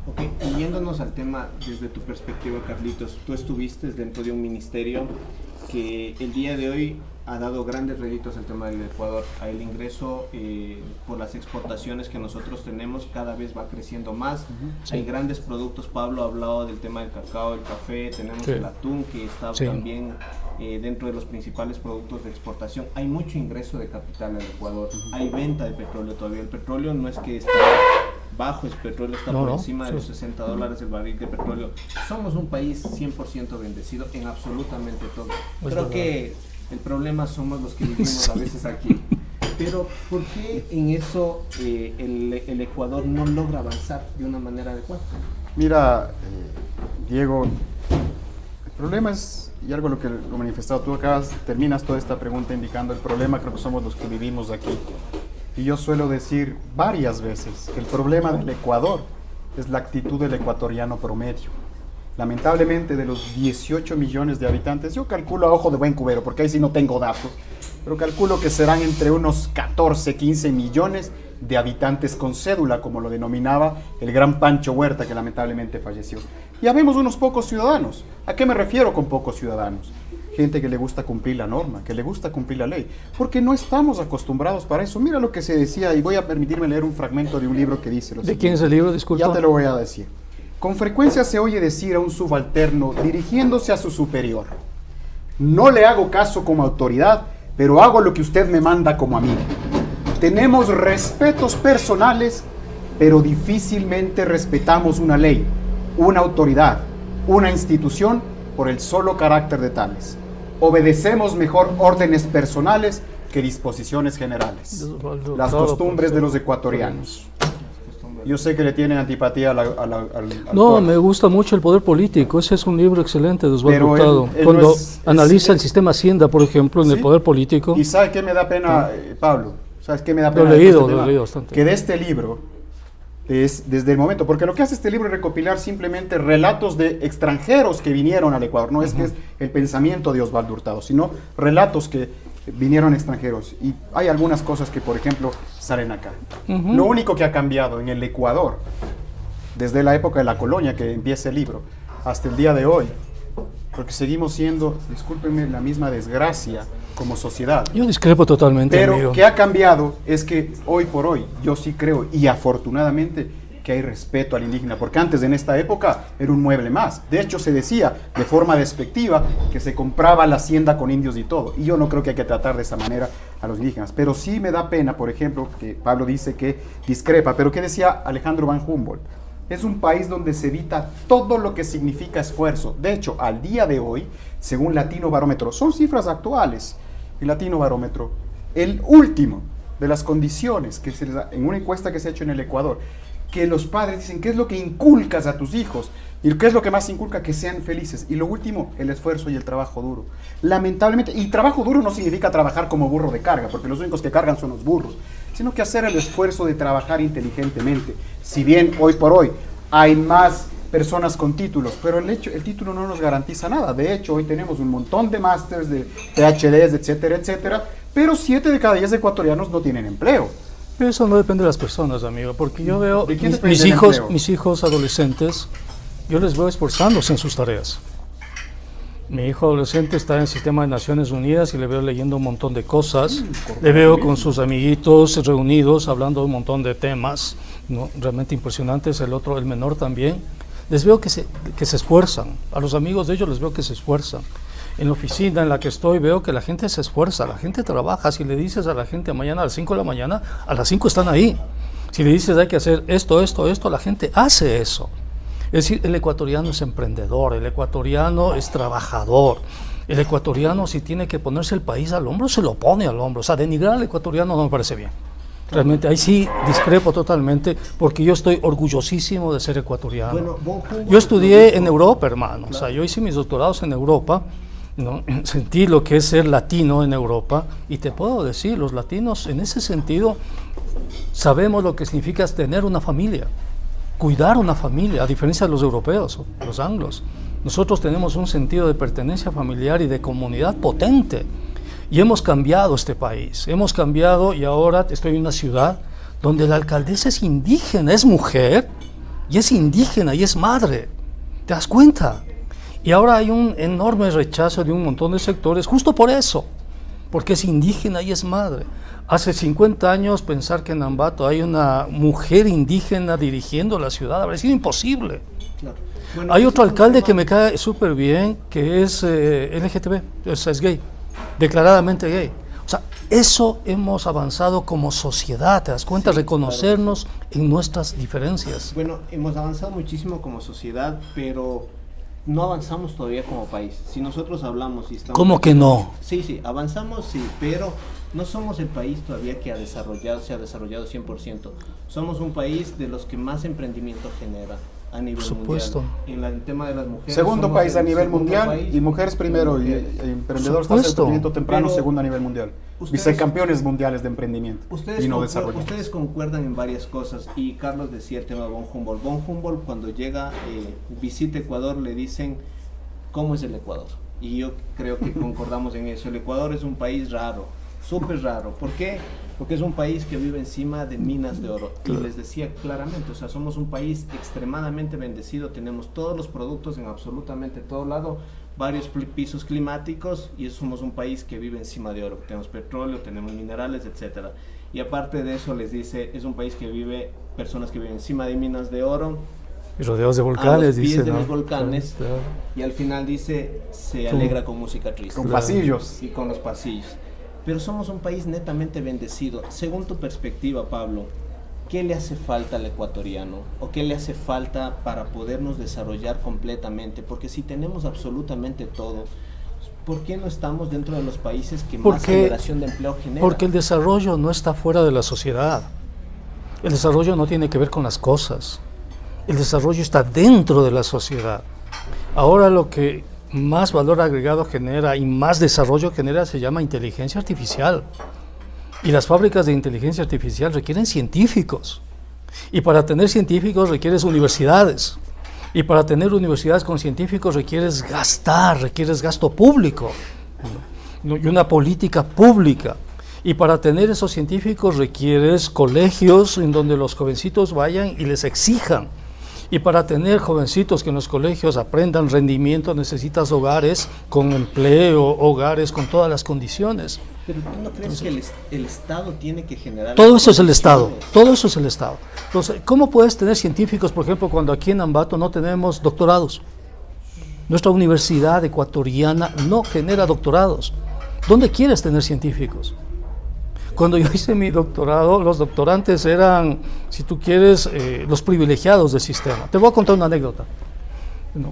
Ok, y yéndonos al tema desde tu perspectiva, Carlitos, tú estuviste dentro de un ministerio que el día de hoy ha dado grandes réditos al tema del Ecuador. El ingreso por las exportaciones que nosotros tenemos cada vez va creciendo más. Sí. Hay grandes productos. Pablo ha hablado del tema del cacao, el café, tenemos el atún que está también dentro de los principales productos de exportación. Hay mucho ingreso de capital al Ecuador. Hay venta de petróleo todavía. El petróleo no es que está bajo, el petróleo está por encima de los $60 el barril de petróleo. Somos un país 100% bendecido en absolutamente todo. Creo que el problema somos los que vivimos a veces aquí. Pero ¿por qué en eso el Ecuador no logra avanzar de una manera adecuada? Mira, Diego, el problema es, y algo lo que lo manifestado tú terminas toda esta pregunta indicando el problema, creo que somos los que vivimos aquí. Y yo suelo decir varias veces que el problema del Ecuador es la actitud del ecuatoriano promedio. Lamentablemente, de los 18 millones de habitantes, yo calculo a ojo de buen cubero, porque ahí sí no tengo datos, pero calculo que serán entre unos 14, 15 millones de habitantes con cédula, como lo denominaba el gran Pancho Huerta, que lamentablemente falleció. Y habemos unos pocos ciudadanos. ¿A qué me refiero con pocos ciudadanos? Gente que le gusta cumplir la norma, que le gusta cumplir la ley, porque no estamos acostumbrados para eso. Mira lo que se decía, y voy a permitirme leer un fragmento de un libro que dice lo siguiente. ¿De quién es el libro? Disculpa. Ya te lo voy a decir. Con frecuencia se oye decir a un subalterno dirigiéndose a su superior: no le hago caso como autoridad, pero hago lo que usted me manda como amigo. Tenemos respetos personales, pero difícilmente respetamos una ley, una autoridad, una institución por el solo carácter de tales. Obedecemos mejor órdenes personales que disposiciones generales. Las costumbres de los ecuatorianos. Yo sé que le tienen antipatía al No, me gusta mucho el poder político. Ese es un libro excelente de Osvaldo Hurtado. Cuando no analiza el sistema Hacienda, por ejemplo, en el poder político. ¿Y sabe qué me da pena, Pablo? ¿Sabes qué me da pena? Lo he leído bastante. Que de este libro, desde el momento, porque lo que hace este libro es recopilar simplemente relatos de extranjeros que vinieron al Ecuador. No es que es el pensamiento de Osvaldo Hurtado, sino relatos que vinieron extranjeros, y hay algunas cosas que, por ejemplo, salen acá. Lo único que ha cambiado en el Ecuador, desde la época de la colonia que empieza el libro, hasta el día de hoy, porque seguimos siendo, discúlpenme, la misma desgracia como sociedad. Yo discrepo totalmente, Pero amigo. que ha cambiado es que hoy por hoy yo sí creo, y afortunadamente, que hay respeto al indígena, porque antes en esta época era un mueble más. De hecho se decía de forma despectiva que se compraba la hacienda con indios y todo, y yo no creo que hay que tratar de esa manera a los indígenas. Pero sí me da pena, por ejemplo, que Pablo dice que discrepa, pero ¿qué decía Alejandro Van Humboldt? Es un país donde se evita todo lo que significa esfuerzo. De hecho, al día de hoy, según Latino Barómetro, son cifras actuales, el Latino Barómetro, el último de las condiciones que se les da en una encuesta que se ha hecho en el Ecuador, que los padres dicen, ¿qué es lo que inculcas a tus hijos? ¿Y qué es lo que más inculca? Que sean felices. Y lo último, el esfuerzo y el trabajo duro. Lamentablemente, y trabajo duro no significa trabajar como burro de carga, porque los únicos que cargan son los burros, sino que hacer el esfuerzo de trabajar inteligentemente. Si bien hoy por hoy hay más personas con títulos, pero el título no nos garantiza nada. De hecho, hoy tenemos un montón de másters, de PhDs, etcétera, etcétera, pero 7 de cada 10 ecuatorianos no tienen empleo. Pero eso no depende de las personas, amigo, porque yo veo ¿De quién mis depende el empleo? mis hijos adolescentes, yo les veo esforzándose en sus tareas. Mi hijo adolescente está en el sistema de Naciones Unidas y le veo leyendo un montón de cosas, le veo con sus amiguitos reunidos hablando de un montón de temas, ¿no? Realmente impresionantes. El otro, el menor también, les veo que se esfuerzan, a los amigos de ellos les veo que se esfuerzan. En la oficina en la que estoy veo que la gente se esfuerza, la gente trabaja. Si le dices a la gente mañana a las 5 de la mañana, a las 5 están ahí. Si le dices hay que hacer esto, la gente hace eso. Es decir, el ecuatoriano es emprendedor, el ecuatoriano es trabajador. El ecuatoriano, si tiene que ponerse el país al hombro, se lo pone al hombro. O sea, denigrar al ecuatoriano no me parece bien. Realmente ahí sí discrepo totalmente, porque yo estoy orgullosísimo de ser ecuatoriano. Yo estudié en Europa, hermano. O sea, yo hice mis doctorados en Europa, ¿no? Sentí lo que es ser latino en Europa, y te puedo decir, los latinos en ese sentido sabemos lo que significa tener una familia, cuidar una familia, a diferencia de los europeos, los anglos. Nosotros tenemos un sentido de pertenencia familiar y de comunidad potente, y hemos cambiado este país, hemos cambiado, y ahora estoy en una ciudad donde la alcaldesa es indígena, es mujer, y es indígena, y es madre. ¿Te das cuenta? Y ahora hay un enorme rechazo de un montón de sectores justo por eso, porque es indígena y es madre. Hace 50 años pensar que en Ambato hay una mujer indígena dirigiendo la ciudad habría sido imposible. Claro. Bueno, hay otro alcalde que me cae súper bien, que es LGTB, o sea, es gay, declaradamente gay. O sea, eso hemos avanzado como sociedad, ¿te das cuenta? Sí, reconocernos en nuestras diferencias. Bueno, hemos avanzado muchísimo como sociedad, pero no avanzamos todavía como país. Si nosotros hablamos y estamos... ¿Cómo que no? Sí, avanzamos, sí, pero no somos el país todavía que se ha desarrollado 100%. Somos un país de los que más emprendimiento genera a nivel mundial. En el tema de las mujeres. Segundo país a nivel mundial, y mujeres primero, y emprendedores de emprendimiento temprano, segundo a nivel mundial. Vicecampeones mundiales de emprendimiento y no desarrollo. Ustedes concuerdan en varias cosas, y Carlos decía el tema de Von Humboldt. Von Humboldt, cuando llega, visita Ecuador, le dicen, ¿cómo es el Ecuador? Y yo creo que concordamos en eso. El Ecuador es un país raro, súper raro. ¿Por qué? Porque es un país que vive encima de minas de oro. Y les decía claramente, o sea, somos un país extremadamente bendecido, tenemos todos los productos en absolutamente todo lado, varios pisos climáticos, y somos un país que vive encima de oro. Tenemos petróleo, tenemos minerales, etcétera. Y aparte de eso les dice, es un país que vive, personas que viven encima de minas de oro, y rodeados de volcanes, a los pies dice, de ¿no? los volcanes, claro. Y al final dice, se alegra con música triste. Con pasillos. Y con los pasillos. Pero somos un país netamente bendecido. Según tu perspectiva, Pablo, ¿qué le hace falta al ecuatoriano? ¿O qué le hace falta para podernos desarrollar completamente? Porque si tenemos absolutamente todo, ¿por qué no estamos dentro de los países que más generación de empleo genera? Porque el desarrollo no está fuera de la sociedad. El desarrollo no tiene que ver con las cosas. El desarrollo está dentro de la sociedad. Ahora lo que más valor agregado genera y más desarrollo genera se llama inteligencia artificial. Y las fábricas de inteligencia artificial requieren científicos. Y para tener científicos requieres universidades. Y para tener universidades con científicos requieres gasto público. Y una política pública. Y para tener esos científicos requieres colegios en donde los jovencitos vayan y les exijan. Y para tener jovencitos que en los colegios aprendan rendimiento necesitas hogares con empleo, hogares con todas las condiciones. Pero ¿tú no crees que el Estado tiene que generar... Todo eso es el Estado, todo eso es el Estado. Entonces, ¿cómo puedes tener científicos, por ejemplo, cuando aquí en Ambato no tenemos doctorados? Nuestra universidad ecuatoriana no genera doctorados. ¿Dónde quieres tener científicos? Cuando yo hice mi doctorado, los doctorantes eran, si tú quieres, los privilegiados del sistema. Te voy a contar una anécdota.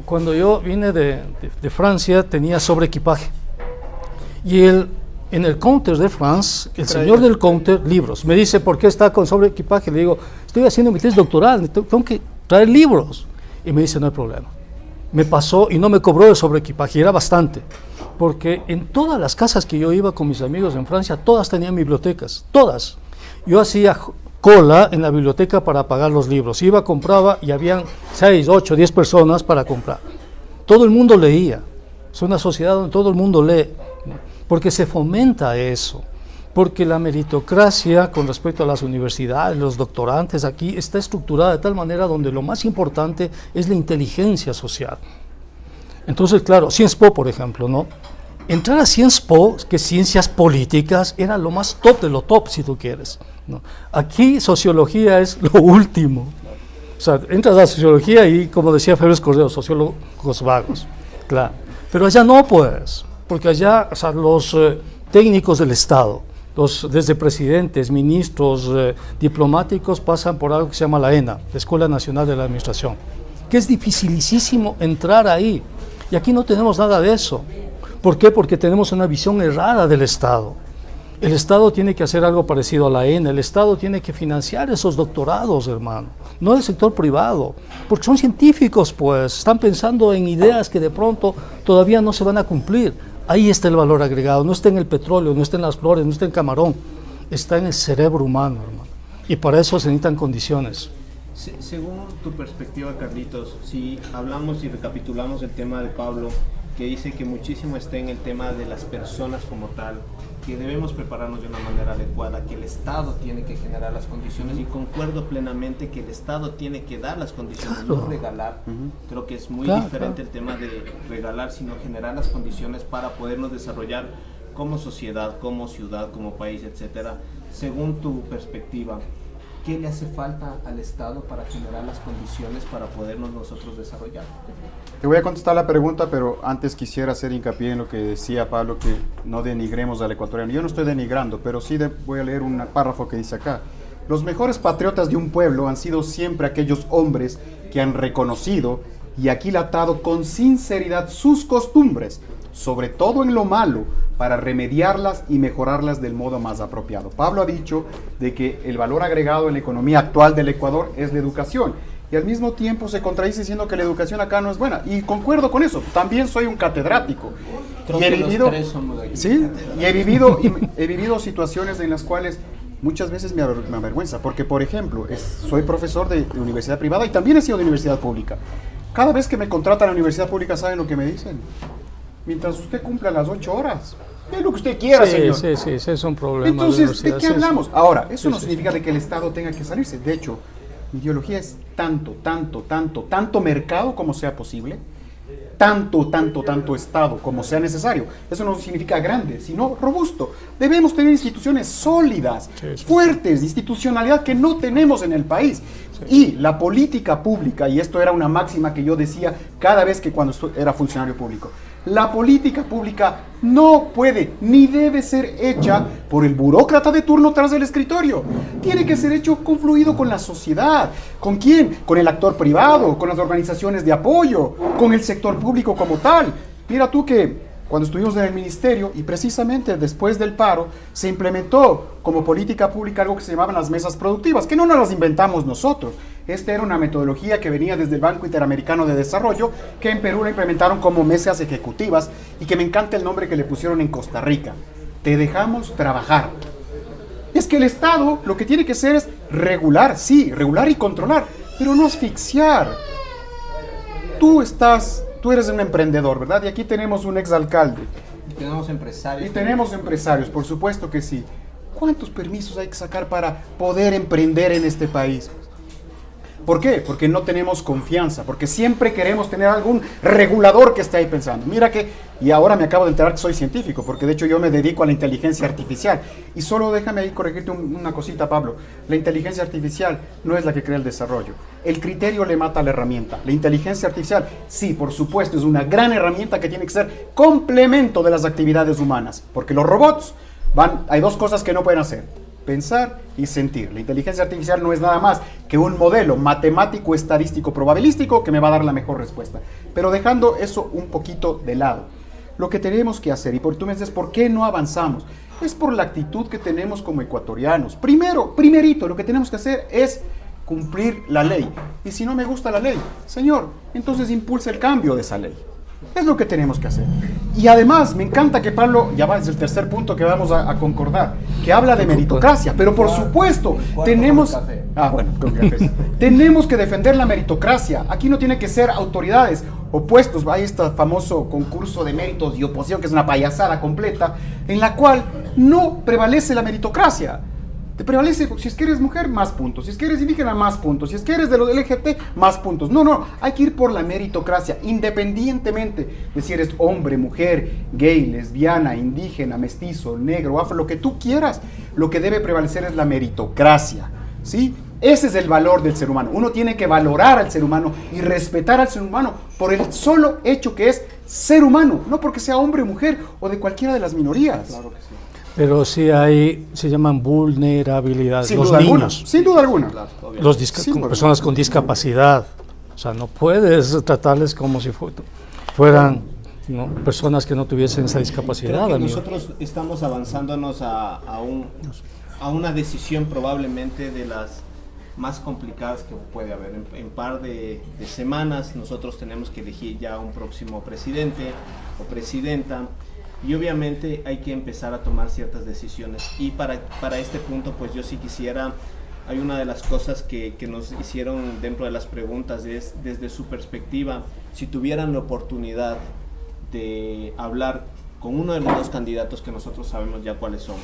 Cuando yo vine de Francia, tenía sobreequipaje. Y en el counter de France, el señor del counter, libros. Me dice, ¿por qué está con sobreequipaje? Le digo, estoy haciendo mi tesis doctoral, tengo que traer libros. Y me dice, no hay problema. Me pasó y no me cobró el sobreequipaje, y era bastante. Porque en todas las casas que yo iba con mis amigos en Francia, todas tenían bibliotecas, todas. Yo hacía cola en la biblioteca para pagar los libros. Iba, compraba y habían 6, 8, 10 personas para comprar. Todo el mundo leía. Es una sociedad donde todo el mundo lee, ¿no? Porque se fomenta eso. Porque la meritocracia con respecto a las universidades, los doctorantes aquí, está estructurada de tal manera donde lo más importante es la inteligencia social. Entonces, claro, Ciencias.po, por ejemplo, ¿no? Entrar a Ciencias.po, que es ciencias políticas, era lo más top de lo top, si tú quieres, ¿no? Aquí sociología es lo último. O sea, entras a sociología y, como decía Félix Cordero, sociólogos vagos, claro. Pero allá no, pues, porque allá, o sea, los técnicos del Estado, desde presidentes, ministros, diplomáticos, pasan por algo que se llama la ENA, la Escuela Nacional de la Administración, que es dificilísimo entrar ahí. Y aquí no tenemos nada de eso. ¿Por qué? Porque tenemos una visión errada del Estado. El Estado tiene que hacer algo parecido a la ENA, el Estado tiene que financiar esos doctorados, hermano, no el sector privado, porque son científicos, pues, están pensando en ideas que de pronto todavía no se van a cumplir. Ahí está el valor agregado, no está en el petróleo, no está en las flores, no está en camarón, está en el cerebro humano, hermano. Y para eso se necesitan condiciones. Según tu perspectiva, Carlitos, si hablamos y recapitulamos el tema de Pablo, que dice que muchísimo está en el tema de las personas como tal, que debemos prepararnos de una manera adecuada, que el Estado tiene que generar las condiciones, y concuerdo plenamente que el Estado tiene que dar las condiciones, no regalar. Creo que es muy diferente el tema de regalar, sino generar las condiciones para podernos desarrollar como sociedad, como ciudad, como país, etcétera. Según tu perspectiva, ¿qué le hace falta al Estado para generar las condiciones para podernos nosotros desarrollar? Te voy a contestar la pregunta, pero antes quisiera hacer hincapié en lo que decía Pablo, que no denigremos al ecuatoriano. Yo no estoy denigrando, pero sí voy a leer un párrafo que dice acá. Los mejores patriotas de un pueblo han sido siempre aquellos hombres que han reconocido y aquilatado con sinceridad sus costumbres, sobre todo en lo malo, para remediarlas y mejorarlas del modo más apropiado. Pablo ha dicho de que el valor agregado en la economía actual del Ecuador es la educación, y al mismo tiempo se contradice diciendo que la educación acá no es buena, y concuerdo con eso. También soy un catedrático, y he vivido situaciones en las cuales muchas veces me avergüenza, porque por ejemplo, soy profesor de universidad privada y también he sido de universidad pública. Cada vez que me contratan a la universidad pública, ¿saben lo que me dicen? Mientras usted cumpla las 8 horas, es lo que usted quiera, señor. Sí, ese es un problema. Entonces, ¿de qué hablamos? Ahora, eso no significa de que el Estado tenga que salirse. De hecho, mi ideología es tanto mercado como sea posible, tanto Estado como sea necesario. Eso no significa grande, sino robusto. Debemos tener instituciones sólidas, fuertes, institucionalidad que no tenemos en el país. Y la política pública, y esto era una máxima que yo decía cada vez que cuando era funcionario público, la política pública no puede ni debe ser hecha por el burócrata de turno tras del escritorio. Tiene que ser hecho confluido con la sociedad. ¿Con quién? Con el actor privado, con las organizaciones de apoyo, con el sector público como tal. Mira tú que cuando estuvimos en el ministerio y precisamente después del paro se implementó como política pública algo que se llamaban las mesas productivas, que no nos las inventamos nosotros. Esta era una metodología que venía desde el Banco Interamericano de Desarrollo, que en Perú la implementaron como mesas ejecutivas, y que me encanta el nombre que le pusieron en Costa Rica. Te dejamos trabajar. Es que el Estado lo que tiene que hacer es regular, sí, regular y controlar, pero no asfixiar. Tú eres un emprendedor, ¿verdad? Y aquí tenemos un exalcalde. Y tenemos empresarios. Y tenemos empresarios, por supuesto que sí. ¿Cuántos permisos hay que sacar para poder emprender en este país? ¿Por qué? Porque no tenemos confianza, porque siempre queremos tener algún regulador que esté ahí pensando. Mira que, y ahora me acabo de enterar que soy científico, porque de hecho yo me dedico a la inteligencia artificial. Y solo déjame ahí corregirte una cosita, Pablo. La inteligencia artificial no es la que crea el desarrollo. El criterio le mata a la herramienta. La inteligencia artificial, sí, por supuesto, es una gran herramienta que tiene que ser complemento de las actividades humanas, porque los robots hay dos cosas que no pueden hacer: pensar y sentir. La inteligencia artificial no es nada más que un modelo matemático, estadístico, probabilístico que me va a dar la mejor respuesta. Pero dejando eso un poquito de lado, lo que tenemos que hacer, y tú me dices, ¿por qué no avanzamos? Es por la actitud que tenemos como ecuatorianos. Primerito, lo que tenemos que hacer es cumplir la ley. Y si no me gusta la ley, señor, entonces impulsa el cambio de esa ley. Es lo que tenemos que hacer. Y además, me encanta que Pablo, ya va, es el tercer punto que vamos a concordar, que habla de meritocracia, pero por supuesto, tenemos que defender la meritocracia. Aquí no tiene que ser autoridades opuestos. Hay este famoso concurso de méritos y oposición, que es una payasada completa, en la cual no prevalece la meritocracia. Te prevalece, si es que eres mujer, más puntos; si es que eres indígena, más puntos; si es que eres de los LGBT, más puntos. No, hay que ir por la meritocracia, independientemente de si eres hombre, mujer, gay, lesbiana, indígena, mestizo, negro, afro, lo que tú quieras. Lo que debe prevalecer es la meritocracia, ¿sí? Ese es el valor del ser humano. Uno tiene que valorar al ser humano y respetar al ser humano por el solo hecho que es ser humano, no porque sea hombre, mujer o de cualquiera de las minorías. Claro que sí. Pero sí hay, se llaman vulnerabilidades. Sin los duda niños, alguna, sin duda alguna. Claro, con personas con discapacidad. O sea, no puedes tratarles como si fueran, ¿no?, personas que no tuviesen esa discapacidad. Creo que nosotros estamos avanzándonos a una decisión probablemente de las más complicadas que puede haber. En par de semanas nosotros tenemos que elegir ya un próximo presidente o presidenta. Y obviamente hay que empezar a tomar ciertas decisiones. Y para este punto, pues yo sí quisiera, hay una de las cosas que nos hicieron dentro de las preguntas es, desde su perspectiva, si tuvieran la oportunidad de hablar con uno de los dos candidatos que nosotros sabemos ya cuáles son,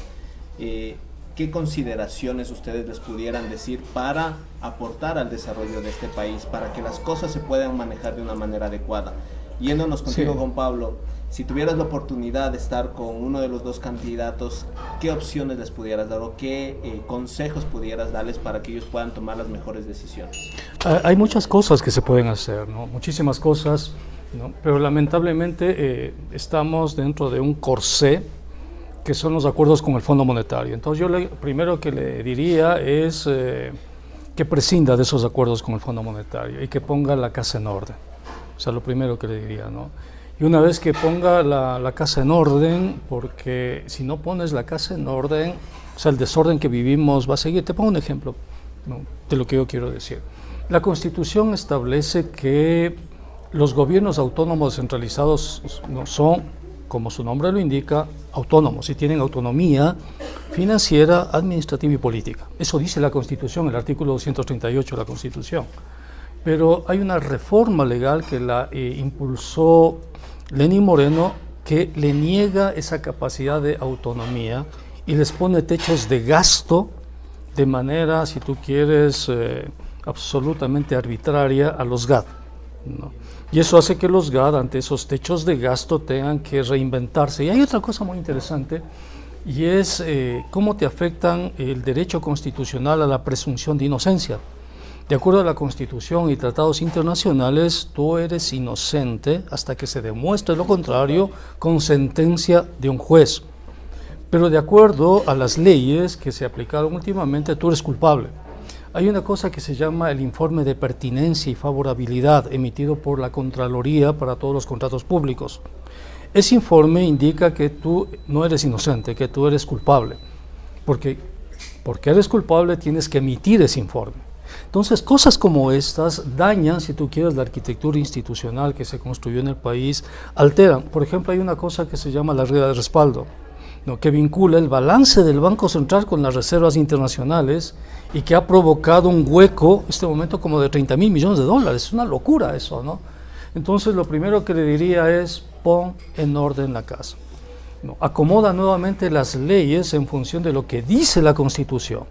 ¿qué consideraciones ustedes les pudieran decir para aportar al desarrollo de este país, para que las cosas se puedan manejar de una manera adecuada? Yéndonos contigo, Sí. Juan Pablo, si tuvieras la oportunidad de estar con uno de los dos candidatos, ¿qué opciones les pudieras dar o qué consejos pudieras darles para que ellos puedan tomar las mejores decisiones? Hay muchas cosas que se pueden hacer, ¿no? Muchísimas cosas, ¿no? Pero lamentablemente estamos dentro de un corsé que son los acuerdos con el Fondo Monetario. Entonces yo primero que le diría es que prescinda de esos acuerdos con el Fondo Monetario y que ponga la casa en orden. O sea, lo primero que le diría, ¿no? Y una vez que ponga la casa en orden, porque si no pones la casa en orden, o sea, el desorden que vivimos va a seguir. Te pongo un ejemplo, ¿no?, de lo que yo quiero decir. La Constitución establece que los gobiernos autónomos descentralizados no son, como su nombre lo indica, autónomos y tienen autonomía financiera, administrativa y política. Eso dice la Constitución, el artículo 238 de la Constitución. Pero hay una reforma legal que la impulsó Lenín Moreno, que le niega esa capacidad de autonomía y les pone techos de gasto de manera, si tú quieres, absolutamente arbitraria a los GAD, ¿no? Y eso hace que los GAD, ante esos techos de gasto, tengan que reinventarse. Y hay otra cosa muy interesante, y es cómo te afectan el derecho constitucional a la presunción de inocencia. De acuerdo a la Constitución y tratados internacionales, tú eres inocente hasta que se demuestre lo contrario con sentencia de un juez. Pero de acuerdo a las leyes que se aplicaron últimamente, tú eres culpable. Hay una cosa que se llama el informe de pertinencia y favorabilidad emitido por la Contraloría para todos los contratos públicos. Ese informe indica que tú no eres inocente, que tú eres culpable. Porque eres culpable tienes que emitir ese informe. Entonces, cosas como estas dañan, si tú quieres, la arquitectura institucional que se construyó en el país, alteran. Por ejemplo, hay una cosa que se llama la regla de respaldo, ¿no?, que vincula el balance del Banco Central con las reservas internacionales y que ha provocado un hueco, en este momento, como de 30.000 millones de dólares. Es una locura eso, ¿no? Entonces, lo primero que le diría es, pon en orden la casa, ¿no? Acomoda nuevamente las leyes en función de lo que dice la Constitución.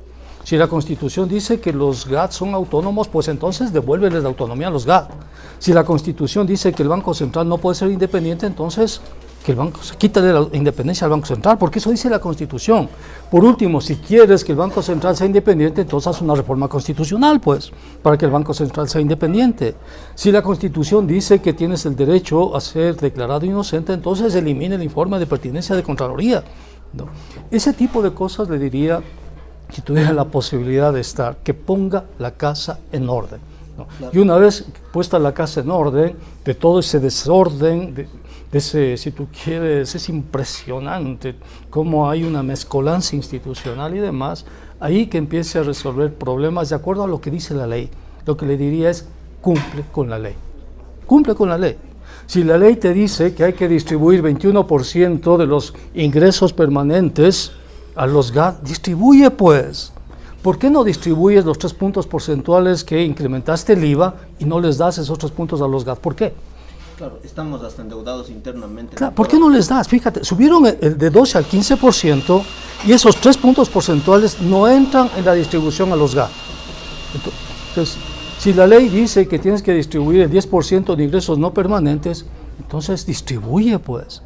Si la Constitución dice que los GAT son autónomos, pues entonces devuélveles la autonomía a los GAT. Si la Constitución dice que el Banco Central no puede ser independiente, entonces que el banco, quítale la independencia al Banco Central, porque eso dice la Constitución. Por último, si quieres que el Banco Central sea independiente, entonces haz una reforma constitucional, pues, para que el Banco Central sea independiente. Si la Constitución dice que tienes el derecho a ser declarado inocente, entonces elimine el informe de pertinencia de Contraloría, ¿no? Ese tipo de cosas le diría, si tuviera la posibilidad de estar, que ponga la casa en orden, ¿no? Claro. Y una vez puesta la casa en orden, de todo ese desorden, de ese, si tú quieres, es impresionante cómo hay una mezcolanza institucional y demás, ahí que empiece a resolver problemas de acuerdo a lo que dice la ley. Lo que le diría es, cumple con la ley. Cumple con la ley. Si la ley te dice que hay que distribuir 21% de los ingresos permanentes a los GAT, distribuye pues. ¿Por qué no distribuyes los 3 puntos porcentuales que incrementaste el IVA y no les das esos 3 puntos a los GAT? ¿Por qué? Claro, estamos hasta endeudados internamente. Claro, ¿por qué no les das? Fíjate, subieron el de 12 al 15% y esos 3 puntos porcentuales no entran en la distribución a los GAT. Entonces, si la ley dice que tienes que distribuir el 10% de ingresos no permanentes, entonces distribuye pues.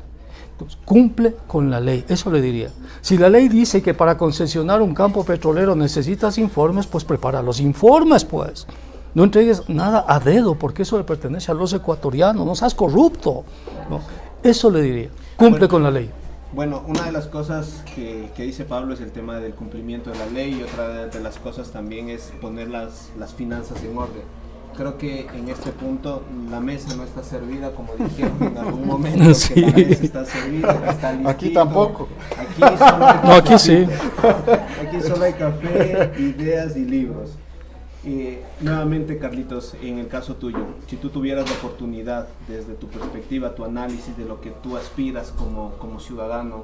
Entonces, cumple con la ley, eso le diría. Si la ley dice que para concesionar un campo petrolero necesitas informes, pues prepara los informes pues. No entregues nada a dedo, porque eso le pertenece a los ecuatorianos, no seas corrupto, ¿no? Eso le diría, cumple con la ley. Bueno, una de las cosas que dice Pablo es el tema del cumplimiento de la ley, y otra de las cosas también es poner las finanzas en orden. Creo que en este punto la mesa no está servida, como dijeron en algún momento, sí. Que la mesa está servida, está listito. Aquí tampoco. Aquí solo hay no, aquí sí. Aquí solo hay café, ideas y libros. Nuevamente, Carlitos, en el caso tuyo, si tú tuvieras la oportunidad, desde tu perspectiva, tu análisis de lo que tú aspiras como ciudadano,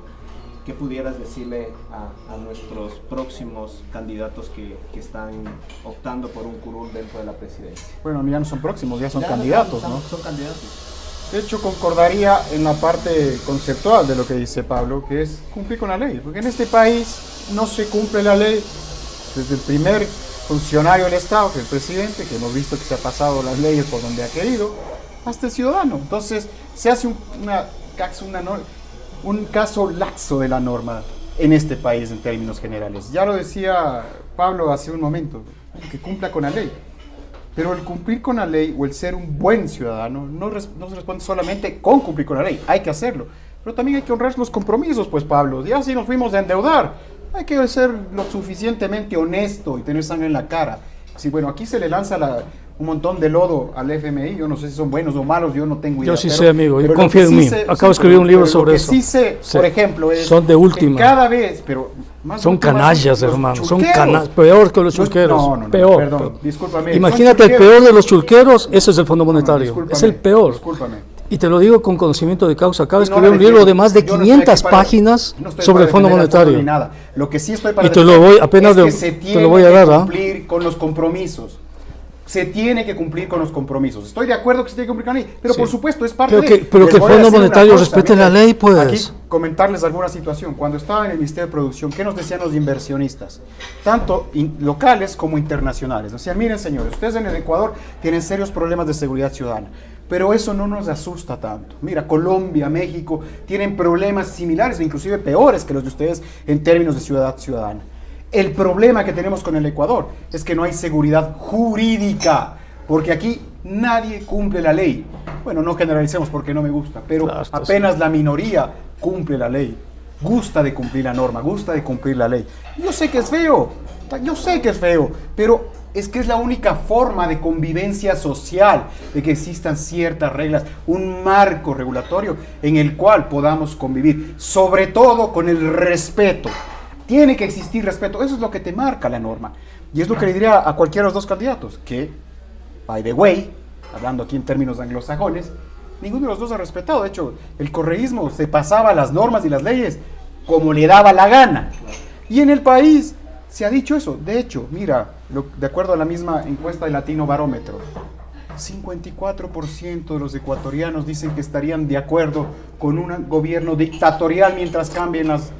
¿qué pudieras decirle a nuestros próximos candidatos que están optando por un curul dentro de la presidencia? Bueno, ya no son próximos, ya son candidatos, ¿no? Son candidatos. De hecho, concordaría en la parte conceptual de lo que dice Pablo, que es cumplir con la ley, porque en este país no se cumple la ley desde el primer funcionario del Estado, que es el presidente, que hemos visto que se ha pasado las leyes por donde ha querido, hasta el ciudadano. Entonces, se hace un caso laxo de la norma en este país en términos generales. Ya lo decía Pablo hace un momento, que cumpla con la ley. Pero el cumplir con la ley o el ser un buen ciudadano no se responde solamente con cumplir con la ley, hay que hacerlo. Pero también hay que honrar los compromisos, pues Pablo, ya si nos fuimos a endeudar, hay que ser lo suficientemente honesto y tener sangre en la cara. Si bueno, aquí se le lanza un montón de lodo al FMI, yo no sé si son buenos o malos, yo no tengo idea. Yo sí sé, amigo, yo confío en mí. Acabo de escribir un libro sobre eso. Lo que sí sé, por ejemplo, es son de última. Cada vez, pero más son canallas, hermano, son canallas, peor que los chulqueros. No, peor. Perdón, discúlpame. Imagínate el peor de los chulqueros, ese es el Fondo Monetario, es el peor. Discúlpame. Y te lo digo con conocimiento de causa. Acabo de escribir un libro de más de 500 páginas sobre el Fondo Monetario. Nada. Lo que sí estoy para y te lo voy apenas es que te lo voy a dar, cumplir con los compromisos. Se tiene que cumplir con los compromisos. Estoy de acuerdo que se tiene que cumplir con la ley, pero sí, por supuesto es parte de... Pero que el Fondo Monetario respete la ley, pues. Aquí comentarles alguna situación. Cuando estaba en el Ministerio de Producción, ¿qué nos decían los inversionistas? Tanto locales como internacionales. Nos decían, miren señores, ustedes en el Ecuador tienen serios problemas de seguridad ciudadana. Pero eso no nos asusta tanto. Mira, Colombia, México tienen problemas similares, inclusive peores que los de ustedes en términos de ciudadana. El problema que tenemos con el Ecuador es que no hay seguridad jurídica, porque aquí nadie cumple la ley. Bueno, no generalicemos porque no me gusta, pero claro, apenas la minoría cumple la ley. Gusta de cumplir la norma, gusta de cumplir la ley. Yo sé que es feo, pero es que es la única forma de convivencia social, de que existan ciertas reglas, un marco regulatorio en el cual podamos convivir, sobre todo con el respeto. Tiene que existir respeto, eso es lo que te marca la norma. Y es lo que le diría a cualquiera de los dos candidatos, que, by the way, hablando aquí en términos anglosajones, ninguno de los dos ha respetado. De hecho, el correísmo se pasaba las normas y las leyes como le daba la gana. Y en el país se ha dicho eso. De hecho, mira, de acuerdo a la misma encuesta de Latino Barómetro, 54% de los ecuatorianos dicen que estarían de acuerdo con un gobierno dictatorial mientras cambien las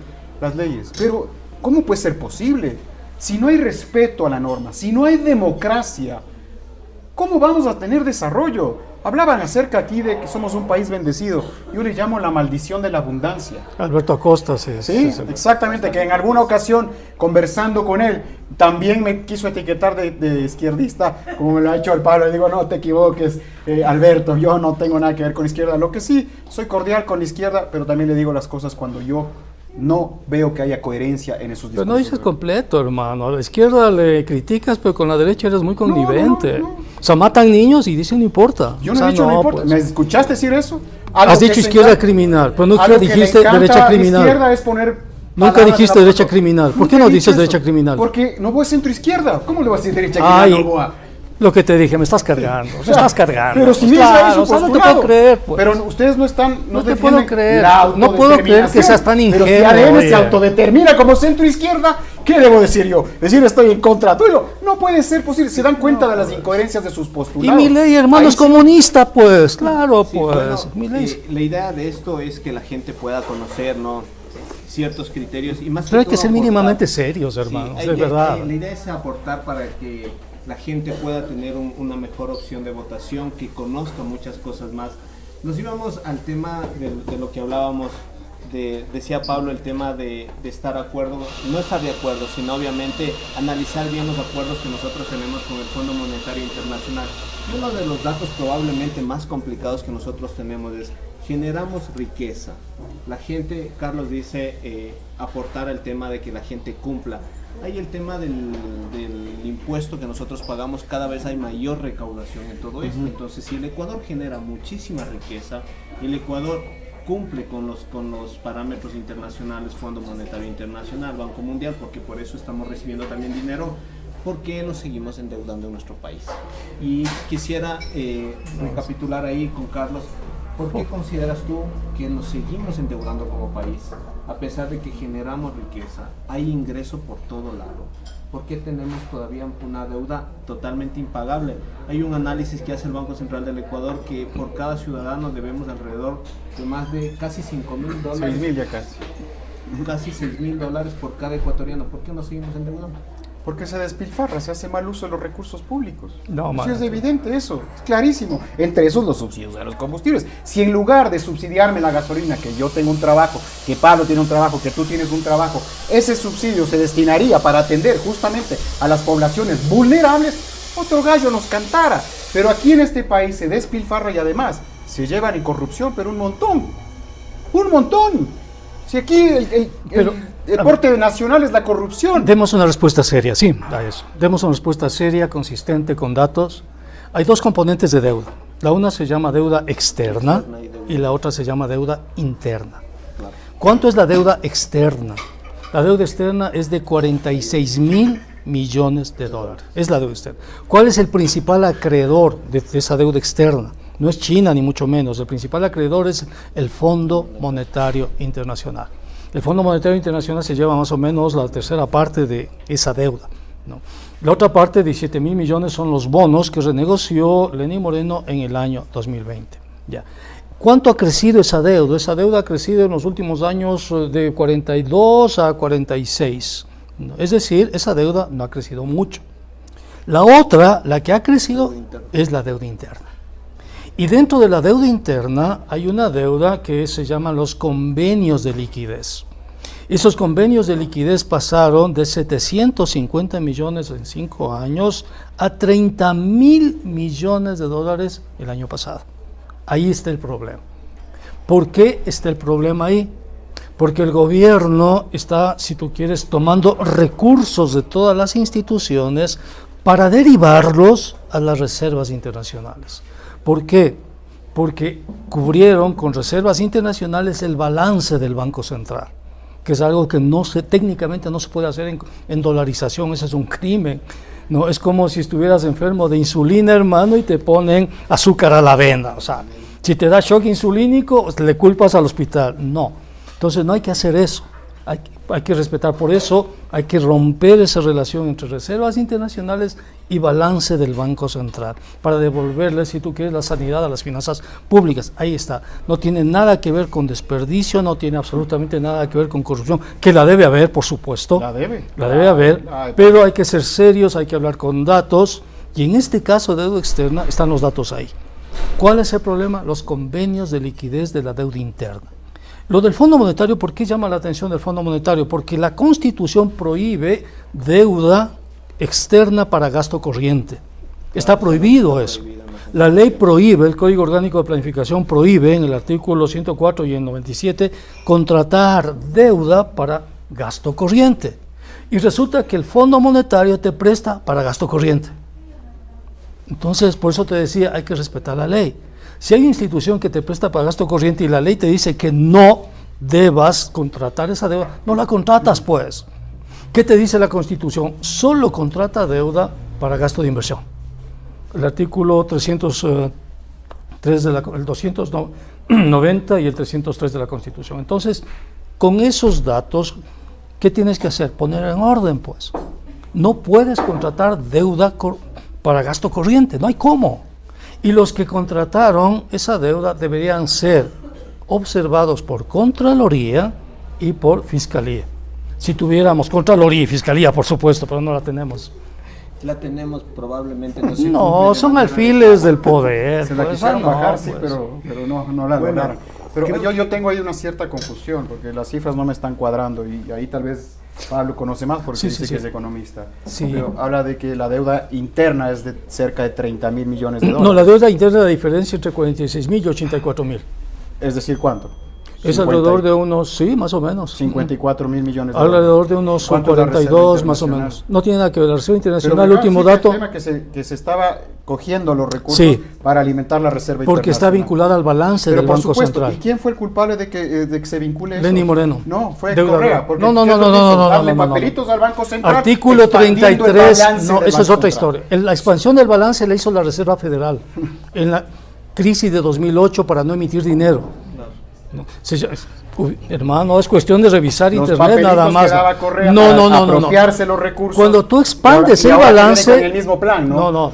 leyes. Pero, ¿cómo puede ser posible? Si no hay respeto a la norma, si no hay democracia, ¿cómo vamos a tener desarrollo? Hablaban acerca aquí de que somos un país bendecido. Yo le llamo la maldición de la abundancia. Alberto Acosta, sí. Sí, exactamente, que en alguna ocasión, conversando con él, también me quiso etiquetar de izquierdista, como me lo ha hecho el Pablo. Le digo, no te equivoques, Alberto, yo no tengo nada que ver con la izquierda. Lo que sí, soy cordial con la izquierda, pero también le digo las cosas cuando yo no veo que haya coherencia en esos discursos. Pero no dices completo, hermano. A la izquierda le criticas, pero con la derecha eres muy connivente. No. O sea, matan niños y dicen no importa. Yo no he dicho no importa. Pues. ¿Me escuchaste decir eso? Has dicho izquierda criminal, pero nunca dijiste derecha criminal. Izquierda es poner nunca dijiste derecha criminal. ¿Por qué no dices derecha criminal? Porque no voy a centro izquierda. ¿Cómo le voy a decir derecha criminal? Lo que te dije, me estás cargando. Me estás cargando. Pero si pues claro, o sea, no te puedo creer. Pues. Pero ustedes no están. No te puedo creer. No puedo creer que seas tan ingenuo. Pero si ADN se autodetermina como centro izquierda, ¿qué debo decir yo? Decir estoy en contra tuyo. No puede ser posible. Se dan cuenta de las incoherencias de sus postulados. Y Milei, hermano, es comunista, pues. Claro, sí, pues. Bueno, la idea de esto es que la gente pueda conocer, ¿no?, ciertos criterios y más. Pero hay que ser mínimamente serios, hermanos, sí, de verdad. La idea es aportar para que la gente pueda tener una mejor opción de votación, que conozca muchas cosas más. Nos íbamos al tema de lo que hablábamos, decía Pablo, el tema de estar de acuerdo, no estar de acuerdo, sino obviamente analizar bien los acuerdos que nosotros tenemos con el Fondo Monetario Internacional. Y uno de los datos probablemente más complicados que nosotros tenemos es: generamos riqueza. La gente, Carlos dice, aportar al tema de que la gente cumpla. Hay el tema del impuesto que nosotros pagamos, cada vez hay mayor recaudación en todo esto. Entonces, si el Ecuador genera muchísima riqueza, el Ecuador cumple con los parámetros internacionales, Fondo Monetario Internacional, Banco Mundial, porque por eso estamos recibiendo también dinero, ¿por qué nos seguimos endeudando en nuestro país? Y quisiera recapitular ahí con Carlos. ¿Por qué consideras tú que nos seguimos endeudando como país, a pesar de que generamos riqueza, hay ingreso por todo lado? ¿Por qué tenemos todavía una deuda totalmente impagable? Hay un análisis que hace el Banco Central del Ecuador que por cada ciudadano debemos alrededor de más de casi $5,000. 6.000 ya casi. Casi $6,000 por cada ecuatoriano. ¿Por qué nos seguimos endeudando? Porque se despilfarra, se hace mal uso de los recursos públicos. No, sí, es evidente eso, es clarísimo. Entre esos los subsidios a los combustibles. Si en lugar de subsidiarme la gasolina, que yo tengo un trabajo, que Pablo tiene un trabajo, que tú tienes un trabajo, ese subsidio se destinaría para atender justamente a las poblaciones vulnerables, otro gallo nos cantara. Pero aquí en este país se despilfarra y además se llevan en corrupción, pero un montón. ¡Un montón! Si aquí el deporte nacional es la corrupción. Demos una respuesta seria, sí, a eso. Demos una respuesta seria, consistente, con datos. Hay dos componentes de deuda. La una se llama deuda externa y la otra se llama deuda interna. ¿Cuánto es la deuda externa? La deuda externa es de $46,000 millones. Es la deuda externa. ¿Cuál es el principal acreedor de esa deuda externa? No es China ni mucho menos. El principal acreedor es el Fondo Monetario Internacional. El Fondo Monetario Internacional se lleva más o menos la tercera parte de esa deuda, ¿no? La otra parte, 17,000 millones, son los bonos que renegoció Lenín Moreno en el año 2020. Ya. ¿Cuánto ha crecido esa deuda? Esa deuda ha crecido en los últimos años de 42 a 46. ¿No? Es decir, esa deuda no ha crecido mucho. La otra, la que ha crecido, es la deuda interna. Y dentro de la deuda interna hay una deuda que se llaman los convenios de liquidez. Esos convenios de liquidez pasaron de 750 millones en 5 años a 30,000 millones de dólares el año pasado. Ahí está el problema. ¿Por qué está el problema ahí? Porque el gobierno está, si tú quieres, tomando recursos de todas las instituciones para derivarlos a las reservas internacionales. ¿Por qué? Porque cubrieron con reservas internacionales el balance del Banco Central, que es algo que técnicamente no se puede hacer en dolarización. Ese es un crimen, ¿no? Es como si estuvieras enfermo de insulina, hermano, y te ponen azúcar a la vena. O sea, si te da shock insulínico, le culpas al hospital. No. Entonces no hay que hacer eso. hay que respetar. Por eso hay que romper esa relación entre reservas internacionales y balance del Banco Central, para devolverle, si tú quieres, la sanidad a las finanzas públicas. Ahí está. No tiene nada que ver con desperdicio, no tiene absolutamente nada que ver con corrupción, que la debe haber, por supuesto. La debe haber, pero hay que ser serios, hay que hablar con datos, y en este caso de deuda externa están los datos ahí. ¿Cuál es el problema? Los convenios de liquidez de la deuda interna. Lo del Fondo Monetario, ¿por qué llama la atención del Fondo Monetario? Porque la Constitución prohíbe deuda externa para gasto corriente. Está prohibido eso. La ley prohíbe, el Código Orgánico de Planificación prohíbe en el artículo 104 y en 97 contratar deuda para gasto corriente. Y resulta que el Fondo Monetario te presta para gasto corriente. Entonces, por eso te decía, hay que respetar la ley. Si hay una institución que te presta para gasto corriente y la ley te dice que no debas contratar esa deuda, no la contratas, pues. ¿Qué te dice la Constitución? Solo contrata deuda para gasto de inversión. El artículo 303 el 290 y el 303 de la Constitución. Entonces, con esos datos, ¿qué tienes que hacer? Poner en orden, pues. No puedes contratar deuda para gasto corriente, no hay cómo. Y los que contrataron esa deuda deberían ser observados por Contraloría y por Fiscalía. Si tuviéramos Contraloría y Fiscalía, por supuesto, pero no la tenemos. La tenemos probablemente. No, son alfiles del poder. Se la quisieron bajar, sí, pero no la lograron. Pero yo tengo ahí una cierta confusión, porque las cifras no me están cuadrando, y ahí tal vez Pablo conoce más porque dice que es economista. Sí. Pero habla de que la deuda interna es de cerca de 30 mil millones de dólares. No, la deuda interna, la diferencia entre 46 mil y 84 mil. Es decir, ¿cuánto? Es alrededor de unos, sí, más o menos. 54 mil millones de dólares. Alrededor de unos 42 más o menos. No tiene nada que ver. La Reserva Internacional, el último dato. El tema que se estaba cogiendo los recursos para alimentar la Reserva Internacional. Porque está vinculada al balance del Banco Central. ¿Y quién fue el culpable de que se vincule eso? Lenny Moreno. No, fue Correa. No. Darle papelitos al Banco Central. Artículo 33. No, eso es otra historia. La expansión del balance la hizo la Reserva Federal en la crisis de 2008 para no emitir dinero. Hermano, es cuestión de revisar los internet nada más. No. Apropiarse los recursos. Cuando tú expandes el balance, con el mismo plan, cuando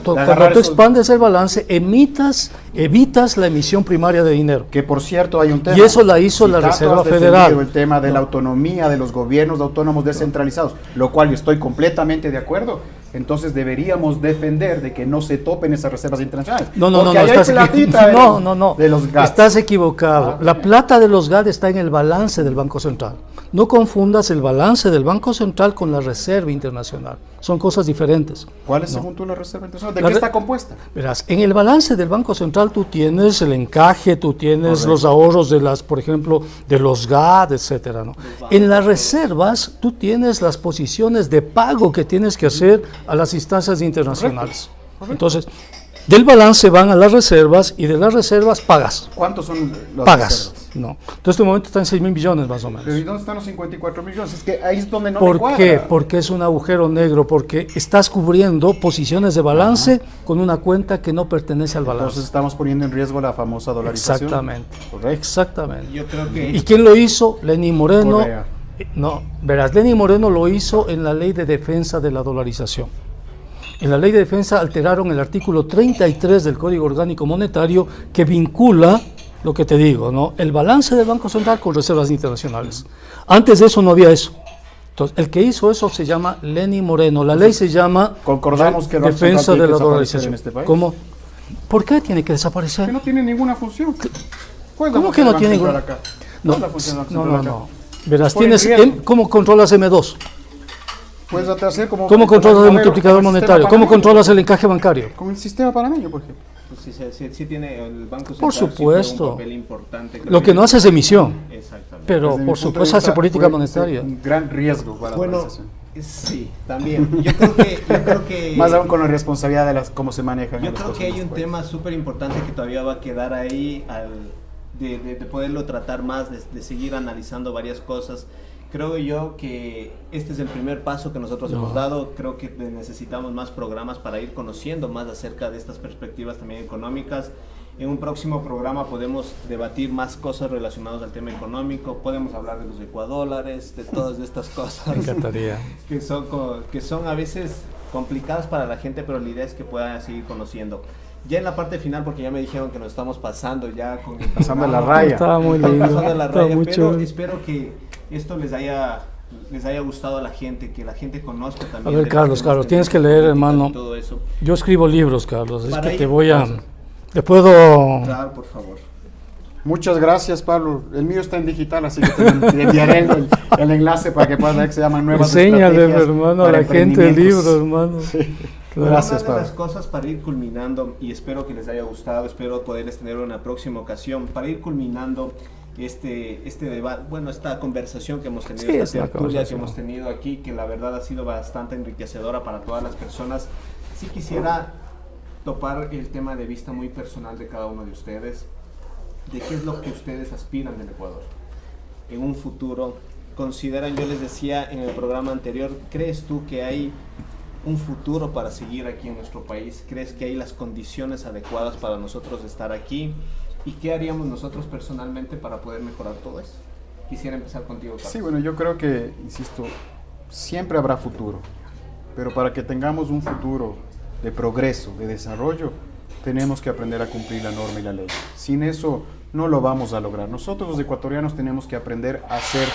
tú expandes el balance, evitas la emisión primaria de dinero. Que por cierto hay un tema. Y eso la hizo la Reserva Federal. El tema de la autonomía de los gobiernos autónomos descentralizados, lo cual yo estoy completamente de acuerdo. Entonces deberíamos defender de que no se topen esas reservas internacionales. No, estás equivocado. La plata de los GAD está en el balance del Banco Central. No confundas el balance del Banco Central con la Reserva Internacional. Son cosas diferentes. ¿Cuál es, según tú, la Reserva Internacional? ¿De qué está compuesta? Verás, en el balance del Banco Central tú tienes el encaje, tú tienes los ahorros de por ejemplo, de los GAD, etcétera, ¿no? En las reservas tú tienes las posiciones de pago que tienes que hacer a las instancias internacionales. Correcto. Entonces, del balance van a las reservas y de las reservas pagas. ¿Cuántos son las reservas? No. Entonces, en este momento están 6 mil millones más o menos. ¿Pero y dónde están los 54 millones? Es que ahí es donde no me cuadra. ¿Por qué? Porque es un agujero negro, porque estás cubriendo posiciones de balance con una cuenta que no pertenece al balance. Entonces estamos poniendo en riesgo la famosa dolarización. Exactamente. Correcto. Exactamente. Yo creo que... ¿Y quién lo hizo? Lenny Moreno. Correa. No, verás, Lenny Moreno lo hizo en la Ley de Defensa de la Dolarización. En la Ley de Defensa alteraron el artículo 33 del Código Orgánico Monetario que vincula, lo que te digo, ¿no?, el balance del Banco Central con reservas internacionales. Antes de eso no había eso. Entonces, el que hizo eso se llama Lenny Moreno. La ley se llama Concordamos que Defensa de la Dolarización. En este país. ¿Cómo? ¿Por qué tiene que desaparecer? Que no tiene ninguna función. ¿Cómo que no tiene ninguna? No. Verás, ¿cómo controlas M2? Puedes hacer ¿Cómo controlas el multiplicador monetario? ¿Cómo controlas el encaje bancario? Con el sistema panameño, por ejemplo. Sí tiene el Banco Central. Por supuesto. Un papel importante. Lo que no hace es emisión. Exactamente. Pero por supuesto hace política monetaria. Un gran riesgo para la organización. Sí, también. Yo creo que más aún con la responsabilidad de cómo se manejan. Yo creo que hay un tema súper importante que todavía va a quedar ahí de poderlo tratar más, de seguir analizando varias cosas, Creo yo que este es el primer paso que nosotros hemos dado. Creo que necesitamos más programas para ir conociendo más acerca de estas perspectivas también económicas. En un próximo programa podemos debatir más cosas relacionadas al tema económico, podemos hablar de los ecuadólares, de todas estas cosas. Me encantaría. que son a veces complicadas para la gente, pero la idea es que puedan seguir conociendo. Ya en la parte final, porque ya me dijeron que nos estamos pasando ya con el pasando la raya. Estaba muy lindo. Pasando la raya, muy pero chévere. espero que esto les haya gustado a la gente, que la gente conozca también. A ver, Carlos, tienes que leer, hermano. Todo eso. Yo escribo libros, Carlos, es Para que ir- te voy a... Te puedo... Claro, por favor. Muchas gracias, Pablo. El mío está en digital, así que te enviaré el enlace para que puedas ver que se llama Nuevas Enséñale, Estrategias hermano, a para la gente el Emprendimientos. libro, hermano. Sí. Claro. Gracias, Una de las Pablo. cosas para ir culminando, y espero que les haya gustado, espero poderles tener una próxima ocasión, para ir culminando este debate, bueno, esta conversación que hemos tenido, Sí, esta es una tertulia que conversación. hemos tenido aquí, que la verdad ha sido bastante enriquecedora para todas las personas. Sí quisiera topar el tema de vista muy personal de cada uno de ustedes, de qué es lo que ustedes aspiran del Ecuador en un futuro. Consideran, yo les decía en el programa anterior, ¿crees tú que hay un futuro para seguir aquí en nuestro país? ¿Crees que hay las condiciones adecuadas para nosotros estar aquí? ¿Y qué haríamos nosotros personalmente para poder mejorar todo eso? Quisiera empezar contigo, Carlos. Sí, bueno, yo creo que, insisto, siempre habrá futuro, pero para que tengamos un futuro de progreso, de desarrollo, tenemos que aprender a cumplir la norma y la ley. Sin eso no lo vamos a lograr. Nosotros los ecuatorianos tenemos que aprender a ser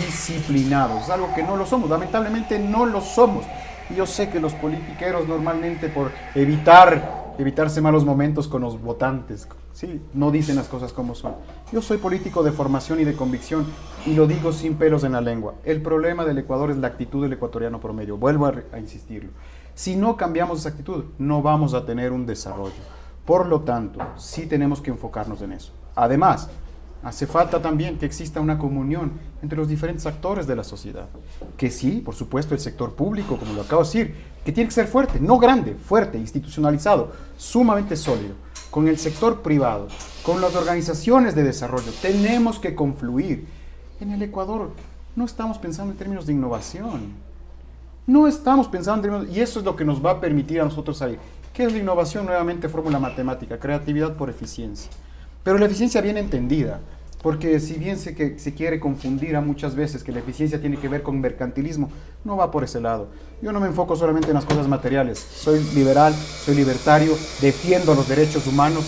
disciplinados, es algo que no lo somos, lamentablemente no lo somos. Y yo sé que los politiqueros normalmente por evitarse malos momentos con los votantes, sí, no dicen las cosas como son. Yo soy político de formación y de convicción y lo digo sin pelos en la lengua. El problema del Ecuador es la actitud del ecuatoriano promedio, vuelvo a insistirlo. Si no cambiamos esa actitud, no vamos a tener un desarrollo. Por lo tanto, sí tenemos que enfocarnos en eso. Además, hace falta también que exista una comunión entre los diferentes actores de la sociedad. Que sí, por supuesto, el sector público, como lo acabo de decir, que tiene que ser fuerte, no grande, fuerte, institucionalizado, sumamente sólido. Con el sector privado, con las organizaciones de desarrollo, tenemos que confluir. En el Ecuador no estamos pensando en términos de innovación. No estamos pensando en términos, y eso es lo que nos va a permitir a nosotros salir. ¿Qué es la innovación? Nuevamente, fórmula matemática, creatividad por eficiencia. Pero la eficiencia bien entendida, porque si bien se quiere confundir a muchas veces que la eficiencia tiene que ver con mercantilismo, no va por ese lado. Yo no me enfoco solamente en las cosas materiales, soy liberal, soy libertario, defiendo los derechos humanos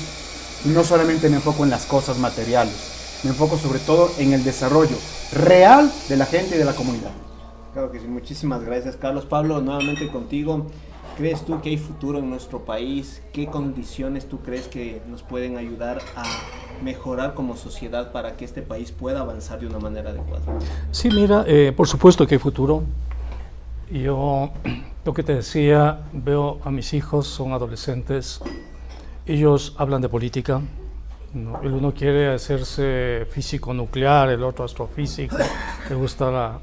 y no solamente me enfoco en las cosas materiales, me enfoco sobre todo en el desarrollo real de la gente y de la comunidad. Claro que sí, muchísimas gracias, Carlos. Pablo, nuevamente contigo. ¿Crees tú que hay futuro en nuestro país? ¿Qué condiciones tú crees que nos pueden ayudar a mejorar como sociedad para que este país pueda avanzar de una manera adecuada? Sí, mira, por supuesto que hay futuro. Yo, lo que te decía, veo a mis hijos, son adolescentes, ellos hablan de política, ¿no? El uno quiere hacerse físico nuclear, el otro astrofísico, le gusta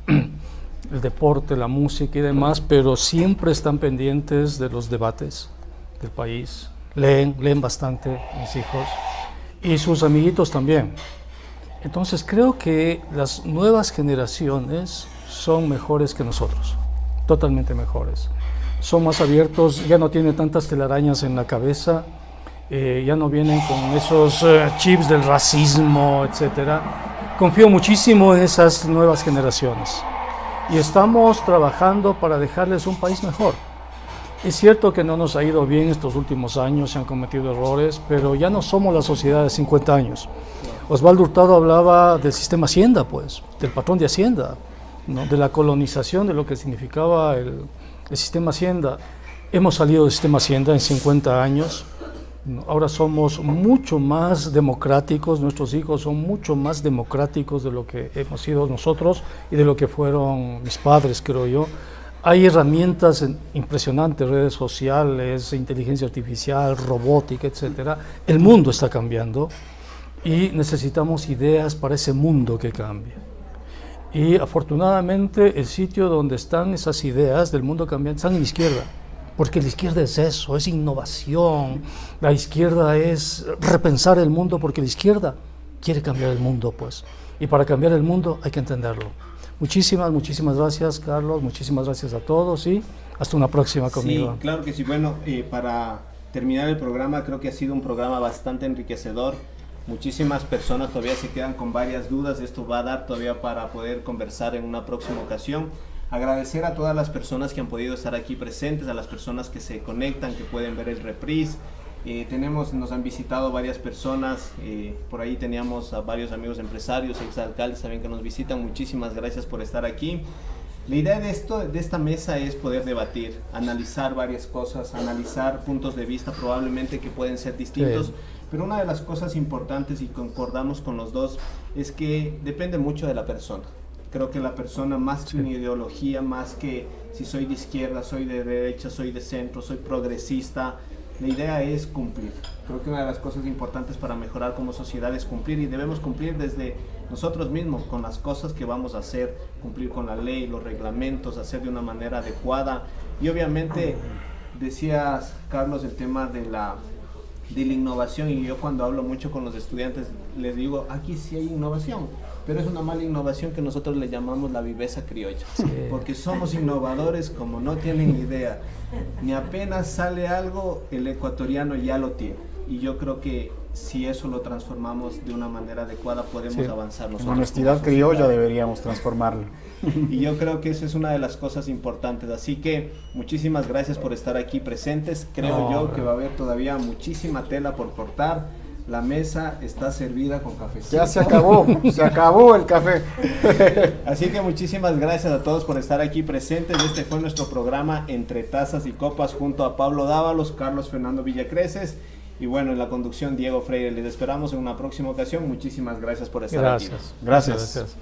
el deporte, la música y demás, pero siempre están pendientes de los debates del país, leen bastante mis hijos y sus amiguitos también. Entonces creo que las nuevas generaciones son mejores que nosotros, totalmente mejores. Son más abiertos, ya no tienen tantas telarañas en la cabeza, ya no vienen con esos chips del racismo, etcétera. Confío muchísimo en esas nuevas generaciones y estamos trabajando para dejarles un país mejor. Es cierto que no nos ha ido bien estos últimos años, se han cometido errores, pero ya no somos la sociedad de 50 años. Osvaldo Hurtado hablaba del sistema Hacienda, pues, del patrón de Hacienda, ¿no? De la colonización, de lo que significaba el sistema Hacienda. Hemos salido del sistema Hacienda en 50 años, ¿no? Ahora somos mucho más democráticos, nuestros hijos son mucho más democráticos de lo que hemos sido nosotros y de lo que fueron mis padres, creo yo. Hay herramientas impresionantes, redes sociales, inteligencia artificial, robótica, etcétera. El mundo está cambiando y necesitamos ideas para ese mundo que cambia. Y afortunadamente el sitio donde están esas ideas del mundo cambiante están en la izquierda, porque la izquierda es eso, es innovación, la izquierda es repensar el mundo, porque la izquierda quiere cambiar el mundo, pues. Y para cambiar el mundo hay que entenderlo. Muchísimas gracias, Carlos, muchísimas gracias a todos y hasta una próxima conmigo. Sí, claro que sí. Bueno, para terminar el programa, creo que ha sido un programa bastante enriquecedor. Muchísimas personas todavía se quedan con varias dudas. Esto va a dar todavía para poder conversar en una próxima ocasión. Agradecer a todas las personas que han podido estar aquí presentes, a las personas que se conectan, que pueden ver el reprise. Nos han visitado varias personas, por ahí teníamos a varios amigos empresarios, exalcaldes también que nos visitan. Muchísimas gracias por estar aquí. La idea de esta mesa es poder debatir, analizar varias cosas, analizar puntos de vista probablemente que pueden ser distintos, sí. Pero una de las cosas importantes, y concordamos con los dos, es que depende mucho de la persona. Creo que la persona, más que una ideología, más que si soy de izquierda, soy de derecha, soy de centro, soy progresista, la idea es cumplir. Creo que una de las cosas importantes para mejorar como sociedad es cumplir, y debemos cumplir desde nosotros mismos con las cosas que vamos a hacer, cumplir con la ley, los reglamentos, hacer de una manera adecuada. Y obviamente decías, Carlos, el tema de la innovación, y yo cuando hablo mucho con los estudiantes les digo, aquí sí hay innovación, pero es una mala innovación que nosotros le llamamos la viveza criolla, sí. Porque somos innovadores como no tienen idea, ni apenas sale algo el ecuatoriano ya lo tiene, y yo creo que si eso lo transformamos de una manera adecuada podemos avanzar nosotros. En honestidad criolla deberíamos transformarlo. Y yo creo que esa es una de las cosas importantes, así que muchísimas gracias por estar aquí presentes. Creo yo que va a haber todavía muchísima tela por cortar. La mesa está servida con cafecito. Ya se acabó el café. Así que muchísimas gracias a todos por estar aquí presentes. Este fue nuestro programa Entre Tazas y Copas junto a Pablo Dávalos, Carlos Fernando Villacreces y bueno, en la conducción Diego Freire. Les esperamos en una próxima ocasión. Muchísimas gracias por estar aquí. Gracias.